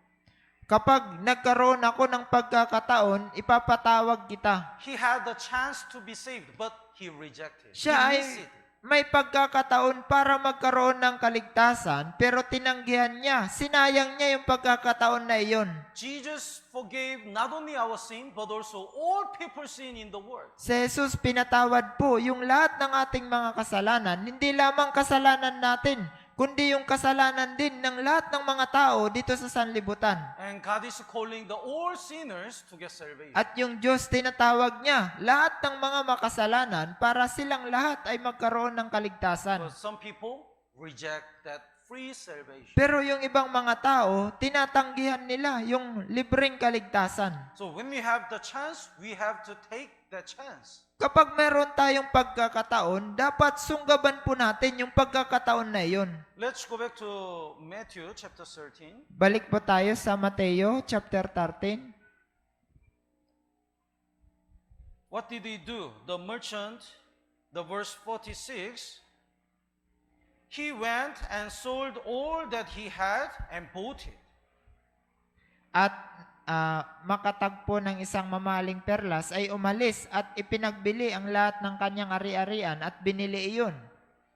Kapag nagkaroon ako ng pagkakataon, ipapatawag kita. He had the chance to be saved, but he rejected. Siya He ay missed it. may pagkakataon para magkaroon ng kaligtasan, pero tinanggihan niya, sinayang niya yung pagkakataon na iyon. Jesus forgave not only our sin, but also all people's sin in the world. Si Jesus pinatawad po yung lahat ng ating mga kasalanan, hindi lamang kasalanan natin, kundi yung kasalanan din ng lahat ng mga tao dito sa sanlibutan. And God is calling the all sinners to get salvation. At yung Diyos tinatawag niya lahat ng mga makasalanan para silang lahat ay magkaroon ng kaligtasan. But some people reject that free salvation. Pero yung ibang mga tao, tinatanggihan nila yung libreng kaligtasan. So when we have the chance, we have to take that chance. Kapag meron tayong pagkakataon, dapat sunggaban po natin yung pagkakataon na iyon. Let's go back to Matthew chapter 13. Balik po tayo sa Mateo chapter 13. What did he do? The merchant, the verse 46, he went and sold all that he had and bought it. At makatagpo ng isang mamahaling perlas ay umalis at ipinagbili ang lahat ng kanyang ari-arian at binili iyon.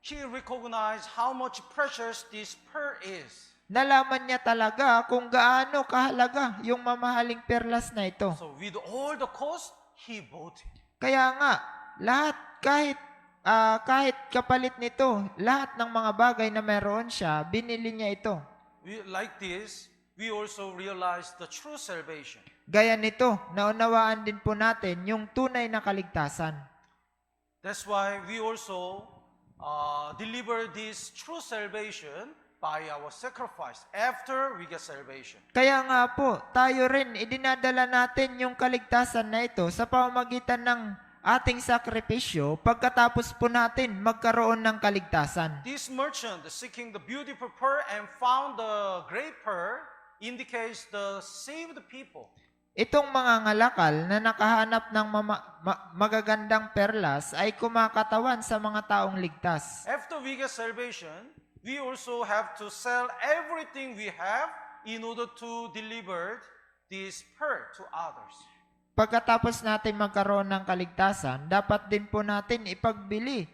He recognized how much precious this pearl is. Nalaman niya talaga kung gaano kahalaga yung mamahaling perlas na ito. So with all the cost, he bought it. Kaya nga, lahat kahit kapalit nito, lahat ng mga bagay na meron siya, binili niya ito. Like this, we also realize the true salvation. Gaya nito, naunawaan din po natin yung tunay na kaligtasan. That's why we also deliver this true salvation by our sacrifice after we get salvation. Kaya nga po, tayo rin idinadala natin yung kaligtasan na ito sa pamamagitan ng ating sakripisyo pagkatapos po natin magkaroon ng kaligtasan. This merchant seeking the beautiful pearl and found the great pearl indicates the saved people. Itong mga ngalakal na nakahanap ng magagandang perlas ay kumakatawan sa mga taong ligtas. After we get salvation, we also have to sell everything we have in order to deliver this pearl to others. Pagkatapos natin magkaroon ng kaligtasan, dapat din po natin ipagbili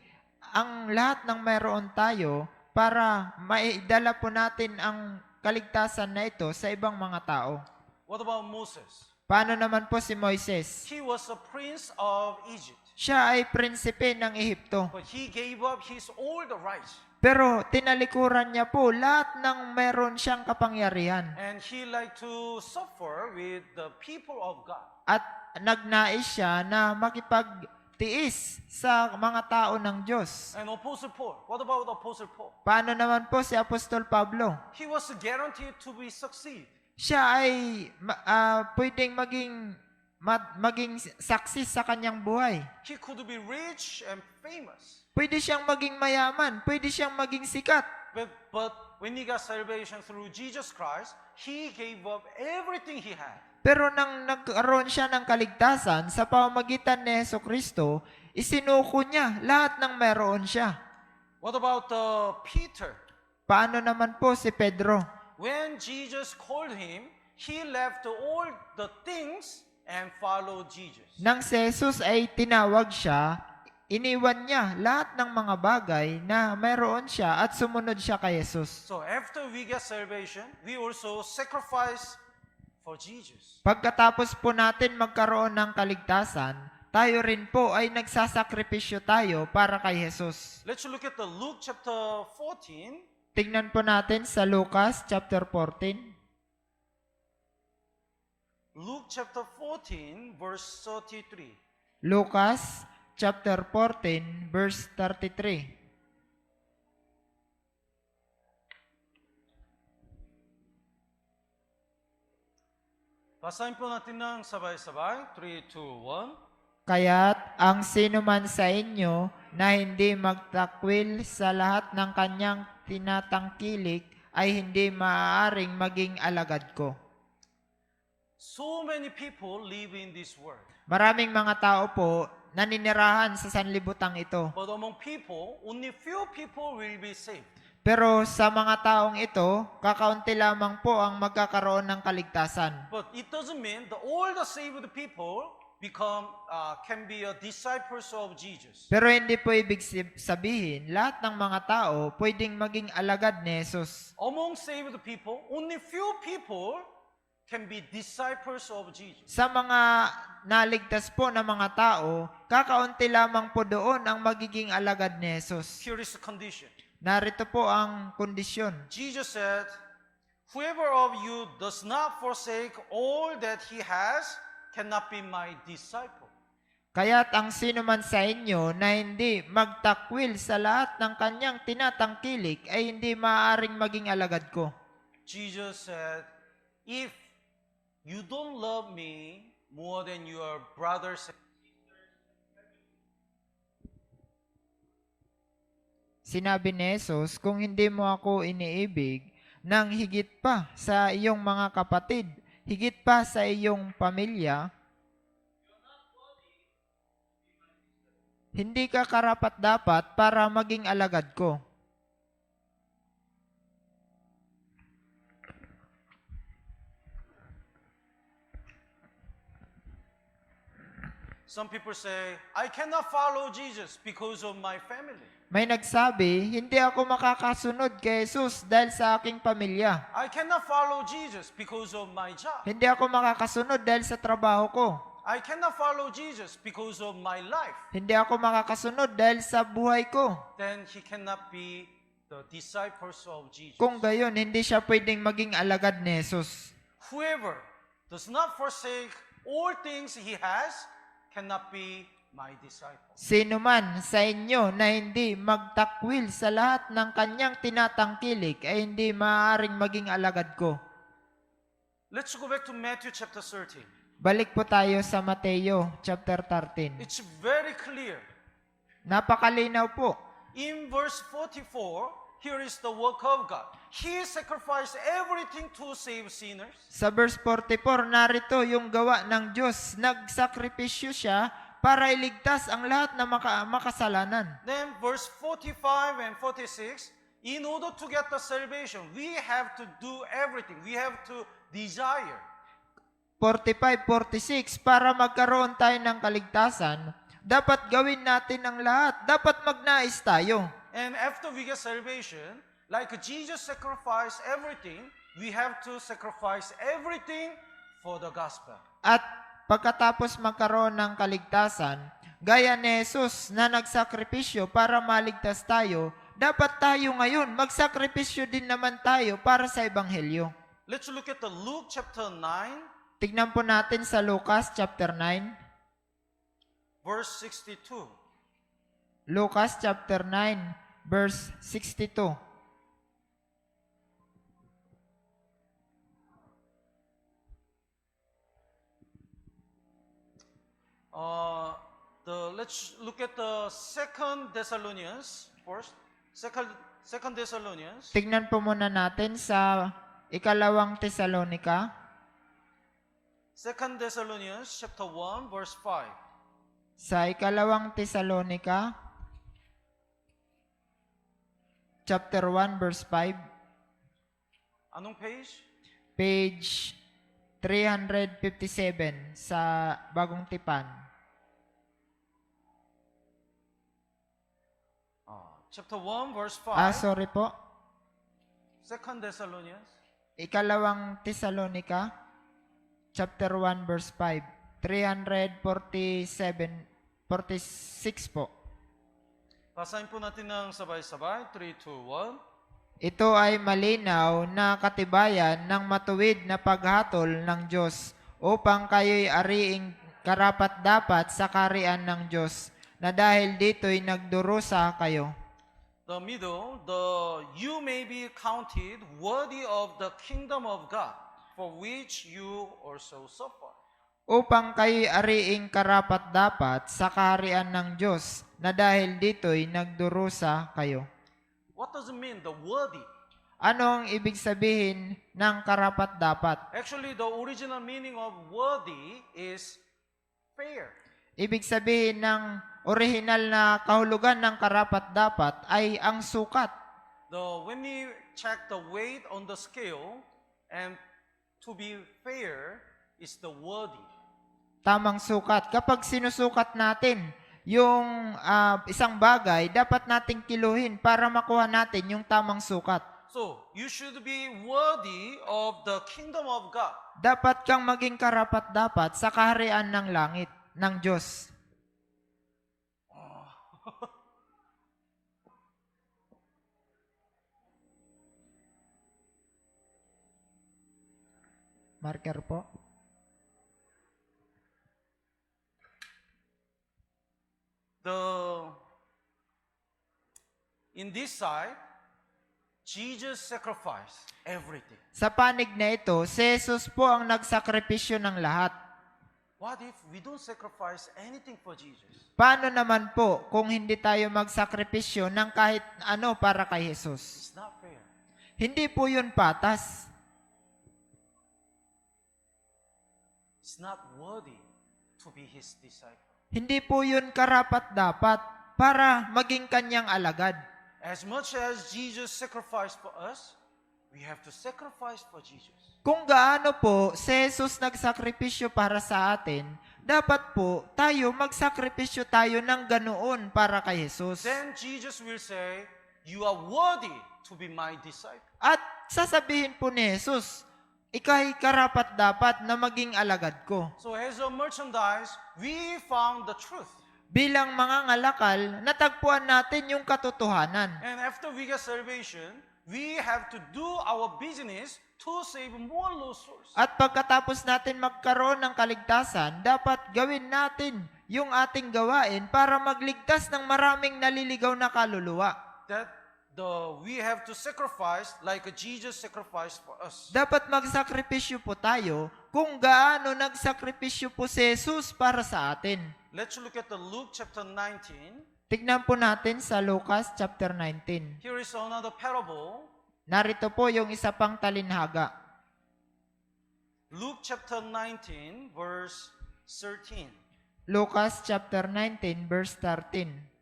ang lahat ng mayroon tayo para maidala po natin ang kaligtasan na ito sa ibang mga tao. What about Moses? Paano naman po si Moises? He was a prince of Egypt, Siya ay prinsipe ng Ehipto. but he gave up his all the rights. Pero tinalikuran niya po lahat ng meron siyang kapangyarihan. And he liked to suffer with the people of God. At nagnais siya na makipagtiis sa mga tao ng Diyos. And Apostle Paul, what about Apostle Paul? Paano naman po si Apostol Pablo? He was guaranteed to be succeed. Siya ay pwedeng maging saksi sa kanyang buhay. He could be rich and famous. Pwede siyang maging mayaman, pwede siyang maging sikat. But when he got salvation through Jesus Christ, he gave up everything he had. Pero nang nagkaroon siya ng kaligtasan sa pamamagitan ni Jesucristo, isinuko niya lahat ng meron siya. What about Peter? Paano naman po si Pedro? When Jesus called him, he left all the things and followed Jesus. Nang si Jesus ay tinawag siya, iniwan niya lahat ng mga bagay na meron siya at sumunod siya kay Jesus. So after we get salvation, we also sacrifice for Jesus. Pagkatapos po natin magkaroon ng kaligtasan, tayo rin po ay nagsasakripisyo tayo para kay Jesus. Let's look at the Luke chapter 14. Tingnan po natin sa Lucas chapter 14. Luke chapter 14, verse 33. Lucas chapter 14 verse 33. Basahin po natin ng sabay-sabay. 3, 2, 1. Kaya't ang sino man sa inyo na hindi magtakwil sa lahat ng kanyang tinatangkilik ay hindi maaaring maging alagad ko. So many people live in this world. Maraming mga tao po naninirahan sa sanlibutang ito. But among people, only few people will be saved. Pero sa mga taong ito, kakaunti lamang po ang magkakaroon ng kaligtasan. But it doesn't mean that all the saved people can be disciples of Jesus. Pero hindi po ibig sabihin, lahat ng mga tao pwedeng maging alagad ni Jesus. Among saved people, only few people can be disciples of Jesus. Sa mga naligtas po na mga tao, kakaunti lamang po doon ang magiging alagad ni Jesus. Here is the condition. Narito po ang kondisyon. Jesus said, "Whoever of you does not forsake all that he has cannot be my disciple." Kaya't ang sino man sa inyo na hindi magtakwil sa lahat ng kanyang tinatangkilik ay hindi maaaring maging alagad ko. Jesus said, "If you don't love me more than your brothers," sinabi ni Jesus, kung hindi mo ako iniibig, nang higit pa sa iyong mga kapatid, higit pa sa iyong pamilya, hindi ka karapat-dapat para maging alagad ko. some people say, "I cannot follow Jesus because of my family. May nagsabi, hindi ako makakasunod kay Jesus dahil sa aking pamilya. I cannot follow Jesus because of my job. Hindi ako makakasunod dahil sa trabaho ko. I cannot follow Jesus because of my life." Hindi ako makakasunod dahil sa buhay ko. Then he cannot be the disciples of Jesus. Kung gayon, hindi siya pwedeng maging alagad ni Jesus. Whoever does not forsake all things he has cannot be my disciple. Sino man sa inyo na hindi magtakwil sa lahat ng kanyang tinatangkilik ay hindi maaaring maging alagad ko. Let's go back to Matthew chapter 13. Balik po tayo sa Mateo chapter 13. It's very clear. Napakalinaw po. In verse 44, here is the work of God. He sacrificed everything to save sinners. Sa verse 44, narito yung gawa ng Diyos. Nagsakripisyo siya para iligtas ang lahat na makasalanan. Then verse 45 and 46, in order to get the salvation, we have to do everything. We have to desire. 45, 46, para magkaroon tayo ng kaligtasan, dapat gawin natin ang lahat. Dapat magnais tayo. And after we get salvation, like Jesus sacrificed everything, we have to sacrifice everything for the gospel. At pagkatapos magkaroon ng kaligtasan, gaya ni Jesus na nagsakripisyo para maligtas tayo, dapat tayo ngayon magsakripisyo din naman tayo para sa Ebanghelyo. Let's look at the Luke chapter 9, Tignan po natin sa Lucas chapter 9. verse 62. Lucas chapter 9, verse 62. Let's look at the Second Thessalonians first. Second Thessalonians. Tignan po muna natin sa ikalawang Tesalonika. Second Thessalonians chapter 1, verse 5. Sa ikalawang Tesalonika, chapter 1, verse 5. Anong page? Page 357 sa Bagong Tipan. Chapter 1, verse 5. Sorry po. Second Thessalonians. Ikalawang Tesalonika, chapter 1, verse 5. 346 po. Basahin po natin ng sabay-sabay. 3, 2, 1. Ito ay malinaw na katibayan ng matuwid na paghatol ng Diyos upang kayo'y ariing karapat-dapat sa kaharian ng Diyos na dahil dito'y nagdurusa kayo. The middle, you may be counted worthy of the kingdom of God, for which you also suffer. Upang kayo'y ariing karapat-dapat sa kaharian ng Diyos na dahil dito'y nagdurusa kayo. What does it mean, the worthy? Anong ibig sabihin ng karapat-dapat? Actually, the original meaning of worthy is fair. Ibig sabihin ng orihinal na kahulugan ng karapat-dapat ay ang sukat. When we check the weight on the scale, and to be fair is the worthy. Tamang sukat. Kapag sinusukat natin yung isang bagay, dapat nating kiluhin para makuha natin yung tamang sukat. So, you should be worthy of the kingdom of God. Dapat kang maging karapat-dapat sa kaharian ng langit, ng Diyos. Marker po. In this side, Jesus sacrificed everything. Sa panig na ito, si Jesus po ang nagsakripisyo ng lahat. What if we don't sacrifice anything for Jesus? Paano naman po kung hindi tayo magsakripisyo ng kahit ano para kay Jesus? It's not fair. Hindi po yun patas. It's not worthy to be His disciple. Hindi po yun karapat-dapat para maging kanyang alagad. As much as Jesus sacrificed for us, we have to sacrifice for Jesus. Kung gaano po si Jesus nagsakripisyo para sa atin, dapat po tayo magsakripisyo tayo ng ganoon para kay Jesus. Then Jesus will say, you are worthy to be my disciple. At sasabihin po ni Jesus, ika'y karapat-dapat na maging alagad ko. So as a merchandise, we found the truth. Bilang mga ngalakal, natagpuan natin yung katotohanan. And after we get salvation, we have to do our business to save more lost souls. At pagkatapos natin magkaroon ng kaligtasan, dapat gawin natin yung ating gawain para magligtas ng maraming naliligaw na kaluluwa. That we have to sacrifice like Jesus sacrificed for us. Dapat magsakripisyo po tayo kung gaano nagsakripisyo po si Jesus para sa atin. Let's look at the Luke chapter 19. Tignan po natin sa Lucas chapter 19. Here is another parable. Narito po yung isa pang talinhaga. Luke chapter 19 verse 13. Lucas chapter 19 verse 13.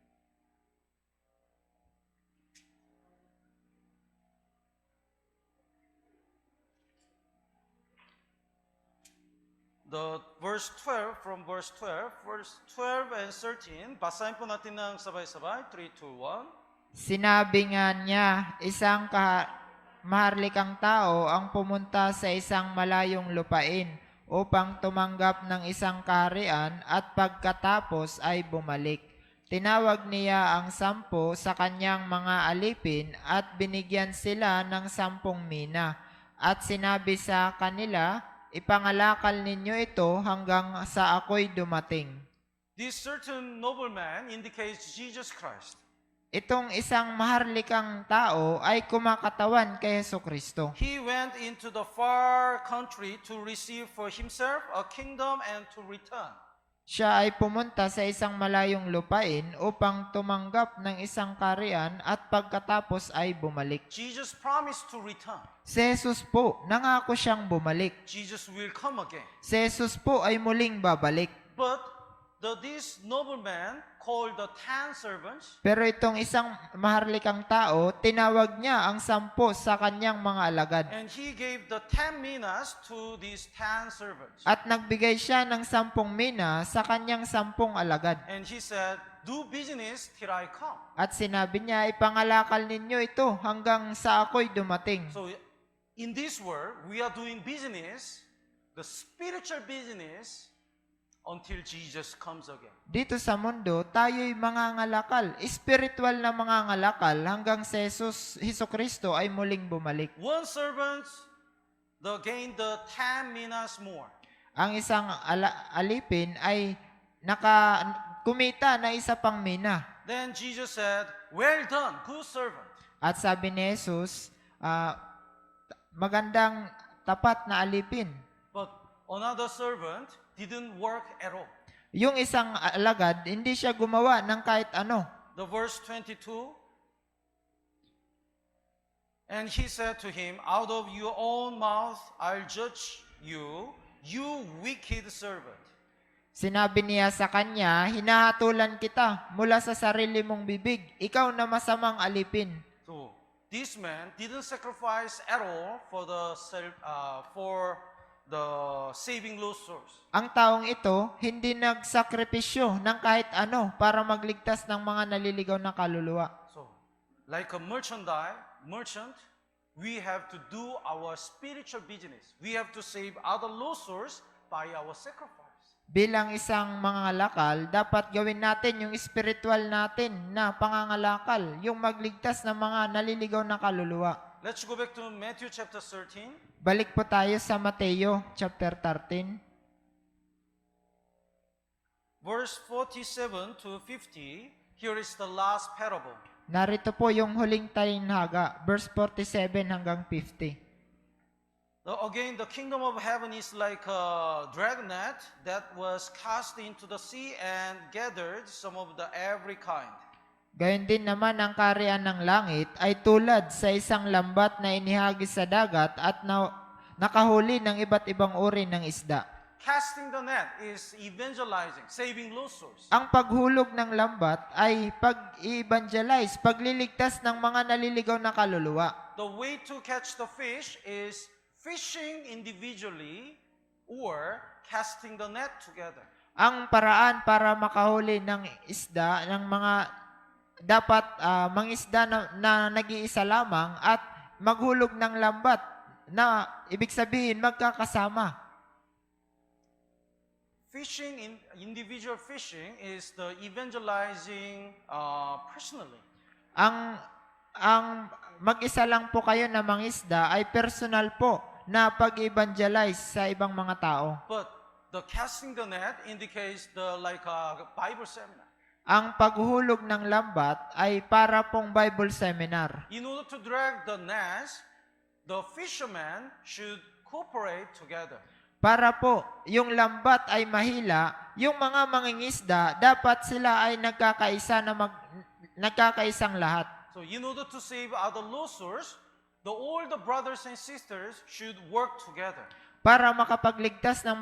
The verse 12, from verse 12 and 13, basahin po natin ng sabay-sabay. 3, 2, 1. Sinabi nga niya, isang maharlikang tao ang pumunta sa isang malayong lupain upang tumanggap ng isang kaharian at pagkatapos ay bumalik. Tinawag niya ang 10 sa kanyang mga alipin at binigyan sila ng 10 mina. At sinabi sa kanila, ipangalakal ninyo ito hanggang sa ako'y dumating. This certain nobleman indicates Jesus Christ. Itong isang maharlikang tao ay kumakatawan kay Jesucristo. He went into the far country to receive for himself a kingdom and to return. Siya ay pumunta sa isang malayong lupain upang tumanggap ng isang kaharian at pagkatapos ay bumalik. Jesus promised to return. Si Jesus po, nangako siyang bumalik. Jesus will come again. Si Jesus po ay muling babalik. But this nobleman called the 10 servants. Pero itong isang maharlikang tao, tinawag niya ang 10 sa kanyang mga alagad. And he gave the 10 minas to these 10 servants. At nagbigay siya ng 10 mina sa kanyang 10 alagad. And he said, do business till I come. At sinabi niya, ipangalakal ninyo ito hanggang sa ako'y dumating. So in this world, we are doing business, the spiritual business, until Jesus comes again. Dito sa mundo, tayo'y mangangalakal, spiritual na mangangalakal hanggang si Hesus Kristo ay muling bumalik. One servant gained the 10 minas more. Ang isang alipin ay kumita na isa pang mina. Then Jesus said, "Well done, good servant." At sabi ni Jesus, magandang tapat na alipin. But another servant didn't work at all. Yung isang alagad, hindi siya gumawa ng kahit ano. The verse 22, and he said to him, "Out of your own mouth I'll judge you, you wicked servant." Sinabi niya sa kanya, hinahatulan kita mula sa sarili mong bibig, ikaw na masamang alipin. So this man didn't sacrifice at all for the saving lost souls. Ang taong ito, hindi nagsakripisyo ng kahit ano para magligtas ng mga naliligaw na kaluluwa. So, like a merchant, we have to do our spiritual business. We have to save other lost souls by our sacrifice. Bilang isang mangangalakal, dapat gawin natin yung spiritual natin na pangangalakal, yung magligtas ng mga naliligaw na kaluluwa. Let's go back to Matthew chapter 13. Balik po tayo sa Mateo chapter 13. Verse 47 to 50, here is the last parable. Narito po yung huling talinhaga, verse 47 hanggang 50. Again, the kingdom of heaven is like a dragnet that was cast into the sea and gathered some of the every kind. Gayon din naman ang kaharian ng langit ay tulad sa isang lambat na inihagis sa dagat at nakahuli ng iba't ibang uri ng isda. Casting the net is evangelizing, saving lost souls. Ang paghulog ng lambat ay pag-evangelize, pagliligtas ng mga naliligaw na kaluluwa. The way to catch the fish is fishing individually or casting the net together. Ang paraan para makahuli ng isda, ng mga dapat mangisda na nag-iisa lamang at maghulog ng lambat na ibig sabihin magkakasama. Individual fishing is the evangelizing personally. Ang mag-isa lang po kayo na mangisda ay personal po na pag-evangelize sa ibang mga tao. But the casting the net indicates like a Bible seminar. Ang paghulog ng lambat ay para pong Bible seminar. In order to drag the net, the fishermen should cooperate together. Para po yung lambat ay mahila, yung mga mangingisda dapat sila ay nagkakaisang lahat. So in order to save other lost souls, all the brothers and sisters should work together. Para makapagligtas ng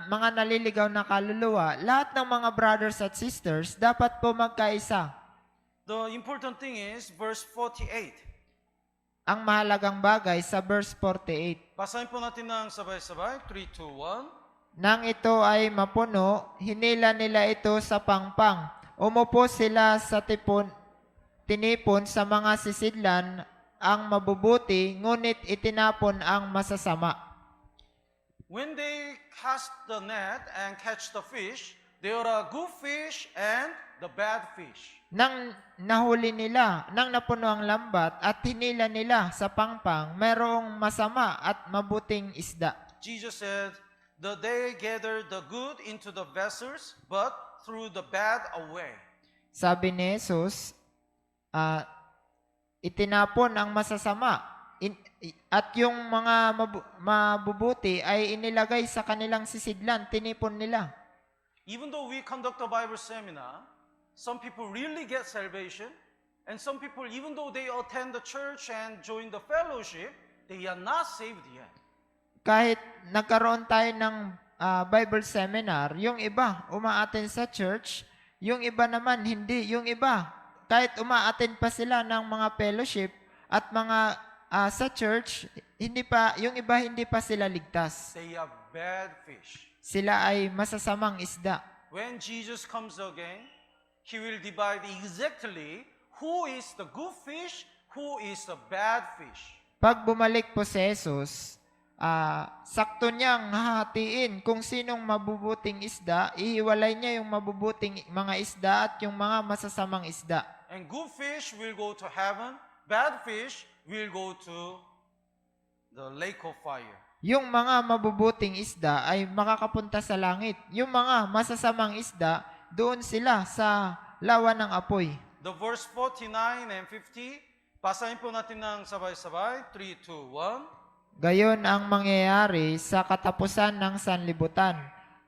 mga naliligaw na kaluluwa, lahat ng mga brothers at sisters dapat po magkaisa. The important thing is verse 48. Ang mahalagang bagay sa verse 48. Basahin po natin ng sabay-sabay. 3, 2, 1. Nang ito ay mapuno, hinila nila ito sa pangpang. Umupo sila sa tinipon sa mga sisidlan ang mabubuti, ngunit itinapon ang masasama. When they cast the net and catch the fish, there are good fish and the bad fish. Nang nahuli nila, nang napuno ang lambat at hinila nila sa pangpang, mayroong masama at mabuting isda. Jesus said, they gathered the good into the vessels, but threw the bad away. Sabi ni Jesus, itinapon ang masasama at yung mga mabubuti ay inilagay sa kanilang sisidlan, tinipon nila. Even though we conduct a Bible seminar, some people really get salvation, and some people, even though they attend the church and join the fellowship, they are not saved yet. Kahit nagkaroon tayo ng Bible seminar, yung iba umaattend sa church, yung iba naman hindi. Yung iba, kahit umaattend pa sila ng mga fellowship at mga sa church, yung iba hindi pa sila ligtas. They are bad fish. Sila ay masasamang isda. When Jesus comes again, He will divide exactly who is the good fish, who is the bad fish. Pag bumalik po si Jesus, sakto niyang hahatiin kung sinong mabubuting isda, ihiwalay niya yung mabubuting mga isda at yung mga masasamang isda. And good fish will go to heaven, bad fish will go to the lake of fire. Yung mga mabubuting isda ay makakapunta sa langit. Yung mga masasamang isda, doon sila sa lawa ng apoy. The verse 49 and 50, basahin po natin ng sabay-sabay. 3, 2, 1. Gayon ang mangyayari sa katapusan ng sanlibutan.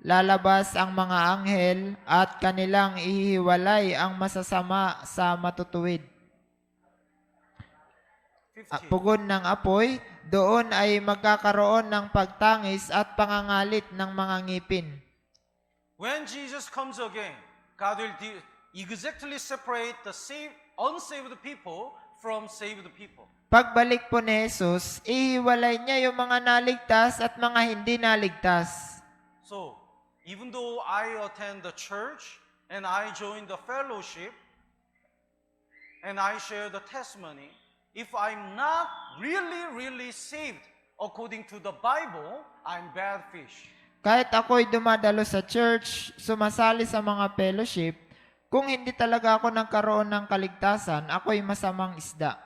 Lalabas ang mga anghel at kanilang ihiwalay ang masasama sa matutuwid. 50. Pugon ng apoy, doon ay magkakaroon ng pagtangis at pangangalit ng mga ngipin. When Jesus comes again, God will exactly separate the unsaved people from saved people. Pagbalik po ni Jesus, ihiwalay niya yung mga naligtas at mga hindi naligtas. So, even though I attend the church and I join the fellowship and I share the testimony, if I'm not really saved according to the Bible, I'm bad fish. Kahit ako'y dumadalo sa church, sumasali sa mga fellowship, kung hindi talaga ako nagkaroon ng kaligtasan, ako'y masamang isda.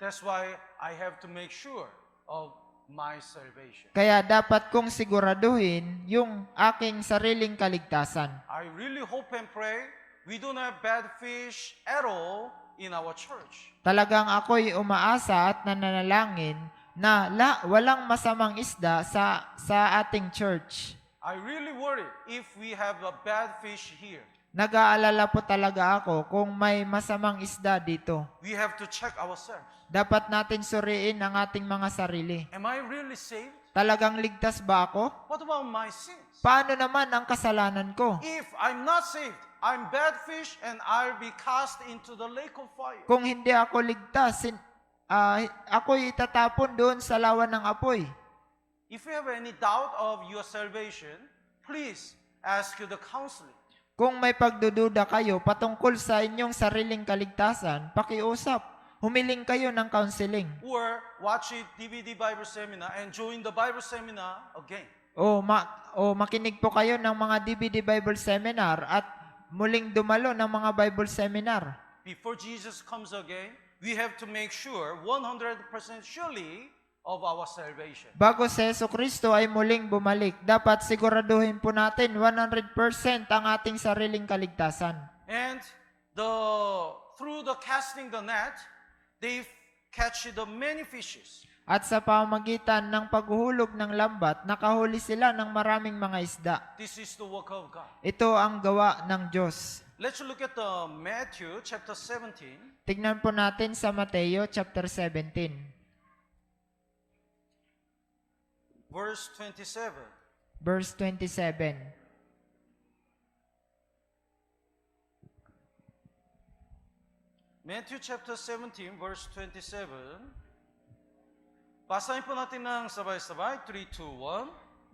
That's why I have to make sure of my salvation. Kaya dapat kong siguraduhin yung aking sariling kaligtasan. I really hope and pray we don't have bad fish at all in our church. Talagang ako'y umaasa at nananalangin na walang masamang isda sa ating church. I really worry if we have a bad fish here. Nag-aalala po talaga ako kung may masamang isda dito. We have to check ourselves. Dapat natin suriin ang ating mga sarili. Am I really saved? Talagang ligtas ba ako? What about my sins? Paano naman ang kasalanan ko? If I'm not saved, I'm bad fish and I'll be cast into the lake of fire. Kung hindi ako ligtas, ako'y itatapon doon sa lawa ng apoy. If you have any doubt of your salvation, please ask the counseling. Kung may pagdududa kayo patungkol sa inyong sariling kaligtasan, pakiusap. Humiling kayo ng counseling. Or watch it DVD Bible Seminar and join the Bible Seminar again. O makinig po kayo ng mga DVD Bible Seminar at muling dumalo ng mga Bible Seminar. Before Jesus comes again, we have to make sure 100% surely of our salvation. Bago si Jesucristo ay muling bumalik, dapat siguraduhin po natin 100% ang ating sariling kaligtasan. And through the casting the net, they catch the many fishes. At sa pamamagitan ng paghuhulog ng lambat, nakahuli sila ng maraming mga isda. This is the work of God. Ito ang gawa ng Diyos. Let's look at Matthew chapter 17. Tignan po natin sa Mateo chapter 17. Verse 27. Verse 27. Matthew chapter 17, verse 27. Basahin po natin ng sabay-sabay. 3, 2,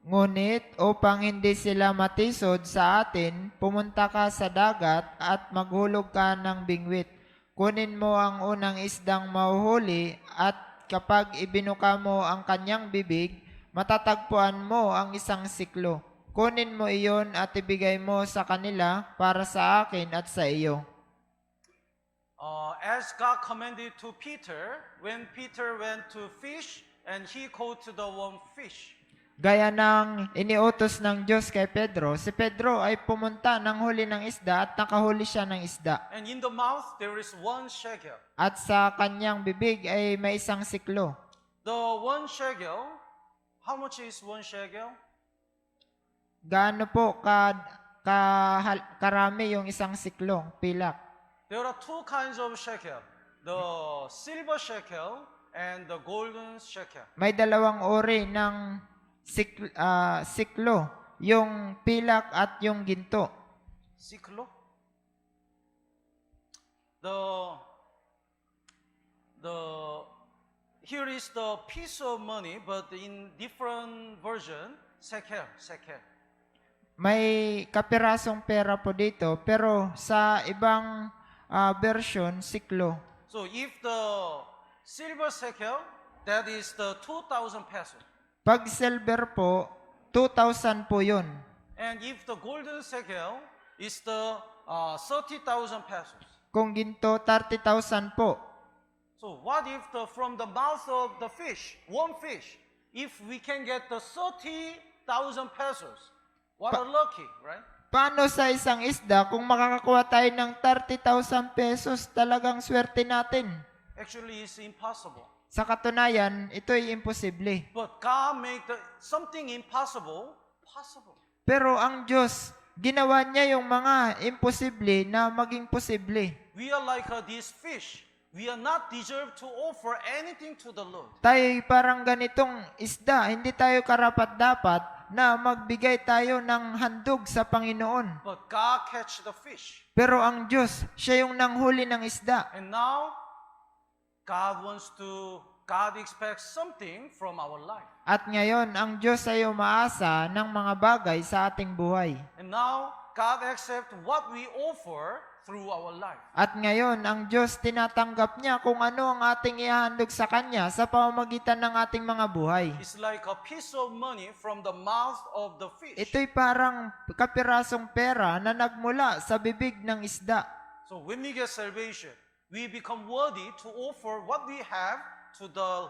1. Ngunit upang hindi sila matisod sa atin, pumunta ka sa dagat at maghulog ka ng bingwit. Kunin mo ang unang isdang mahuhuli at kapag ibinuka mo ang kanyang bibig, matatagpuan mo ang isang siklo. Kunin mo iyon at ibigay mo sa kanila para sa akin at sa iyo. As God commanded to Peter, when Peter went to fish and he caught the one fish. Gaya ng iniutos ng Diyos kay Pedro, si Pedro ay pumunta ng huli ng isda at nakahuli siya ng isda. And in the mouth there is 1 shekel. At sa kanyang bibig ay may isang siklo. The 1 shekel, how much is 1 shekel? Gaano po karami yung isang siklo, pilak? There are 2 kinds of shekel. The silver shekel and the golden shekel. May dalawang uri ng siklo, yung pilak at yung ginto. Siklo? Here is the piece of money, but in different version, shekel. May kapirasong pera po dito, pero sa ibang version, siklo. So if the silver shekel, that is the 2,000 pesos. Pag silver po, 2,000 po yun. And if the golden shekel is the 30,000 pesos. Kung ginto, 30,000 po. So what if from the mouth of the fish, one fish, if we can get the 30,000 pesos, what a lucky, right? Paano sa isang isda kung makakakuha tayo ng 30,000 pesos, talagang swerte natin? Actually, it's impossible. Sa katunayan, ito ay imposible. But God made something impossible possible. Pero ang Diyos, ginawa niya yung mga imposible na maging posible. We are like these fish. We are not deserved to offer anything to the Lord. Tayo parang ganitong isda, hindi tayo karapat-dapat na magbigay tayo ng handog sa Panginoon. But God catch the fish. Pero ang Diyos, siya yung nanghuli ng isda. And now, God expects something from our life. At ngayon, ang Diyos ay umaasa ng mga bagay sa ating buhay. And now, God accepts what we offer through our life. At ngayon, ang Diyos tinatanggap niya kung ano ang ating ihahandog sa Kanya sa pamamagitan ng ating mga buhay. It's like a piece of money from the mouth of the fish. Ito'y parang kapirasong pera na nagmula sa bibig ng isda. So when we get salvation, we become worthy to offer what we have to the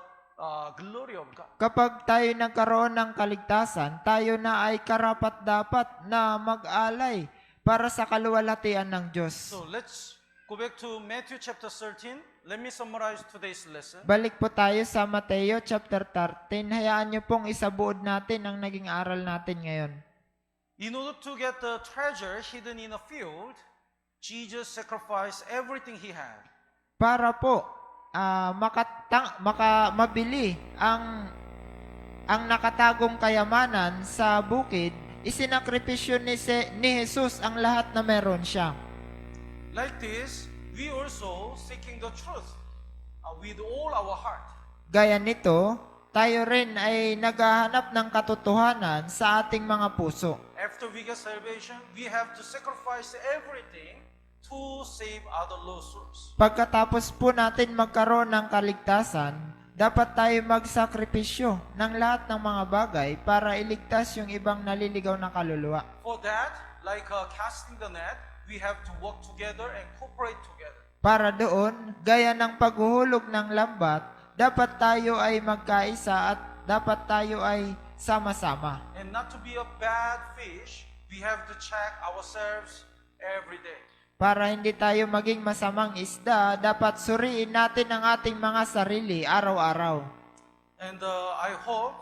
glory of God. Kapag tayo nagkaroon ng kaligtasan, tayo na ay karapat-dapat na mag-alay para sa kaluwalhatian ng Diyos. So let's go back to Matthew chapter 13. Let me summarize today's lesson. Balik po tayo sa Mateo chapter 13. Hayaan niyo pong isabuod natin ang naging aral natin ngayon. In order to get the treasure hidden in a field, Jesus sacrificed everything He had. Para po mabili ang nakatagong kayamanan sa bukid, isinakripisyo ni Jesus ang lahat na meron siya. Like this, we also seeking the truth with all our heart. Gaya nito, tayo rin ay naghahanap ng katotohanan sa ating mga puso. After we get salvation, we have to sacrifice everything to save other lost souls. Pagkatapos po natin magkaroon ng kaligtasan, dapat tayo magsakripisyo ng lahat ng mga bagay para iligtas yung ibang naliligaw na kaluluwa. For that, like casting the net, we have to work together and cooperate together. Para doon, gaya ng paghuhulog ng lambat, dapat tayo ay magkaisa at dapat tayo ay sama-sama. And not to be a bad fish, we have to check ourselves every day. Para hindi tayo maging masamang isda, dapat suriin natin ang ating mga sarili araw-araw. And I hope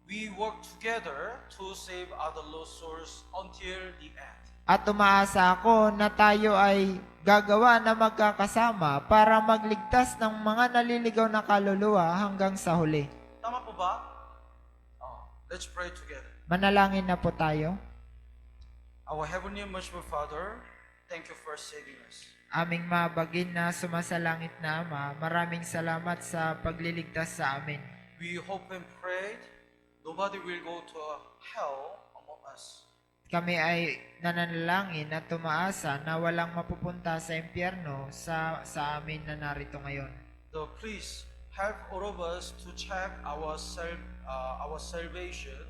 we work together to save other lost souls until the end. At umaasa ako na tayo ay gagawa na magkakasama para magligtas ng mga naliligaw na kaluluwa hanggang sa huli. Tama po ba? Let's pray together. Manalangin na po tayo. Our Heavenly and Merciful Father, thank you for saving us. Aming mabagin na sumasalangit na Ama, maraming salamat sa pagliligtas sa amin. We hope and pray nobody will go to hell among us. Kami ay nananalangin at tumaasa na walang mapupunta sa impyerno sa amin na narito ngayon. Please help all of us to check our salvation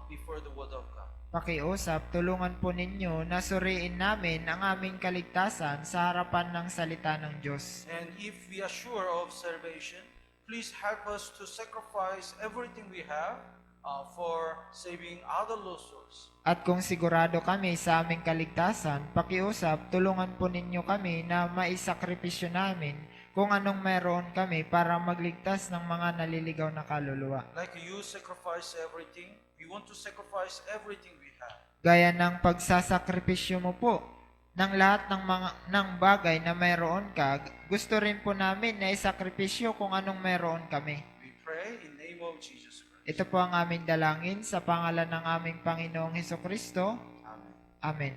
before the Word of God. Pakiusap, tulungan po ninyo na suriin namin ang aming kaligtasan sa harapan ng salita ng Diyos. And if we are sure of salvation, please help us to sacrifice everything we have for saving other lost souls. At kung sigurado kami sa aming kaligtasan, pakiusap, tulungan po ninyo kami na maisakripisyo namin kung anong meron kami para magligtas ng mga naliligaw na kaluluwa. Like you sacrifice everything, we want to sacrifice everything we have. Gaya ng pagsasakripisyo mo po ng lahat ng bagay na mayroon ka, gusto rin po namin na isakripisyo kung anong meron kami. We pray in the name of Jesus Christ. Ito po ang aming dalangin sa pangalan ng aming Panginoong Hesukristo. Amen. Amen.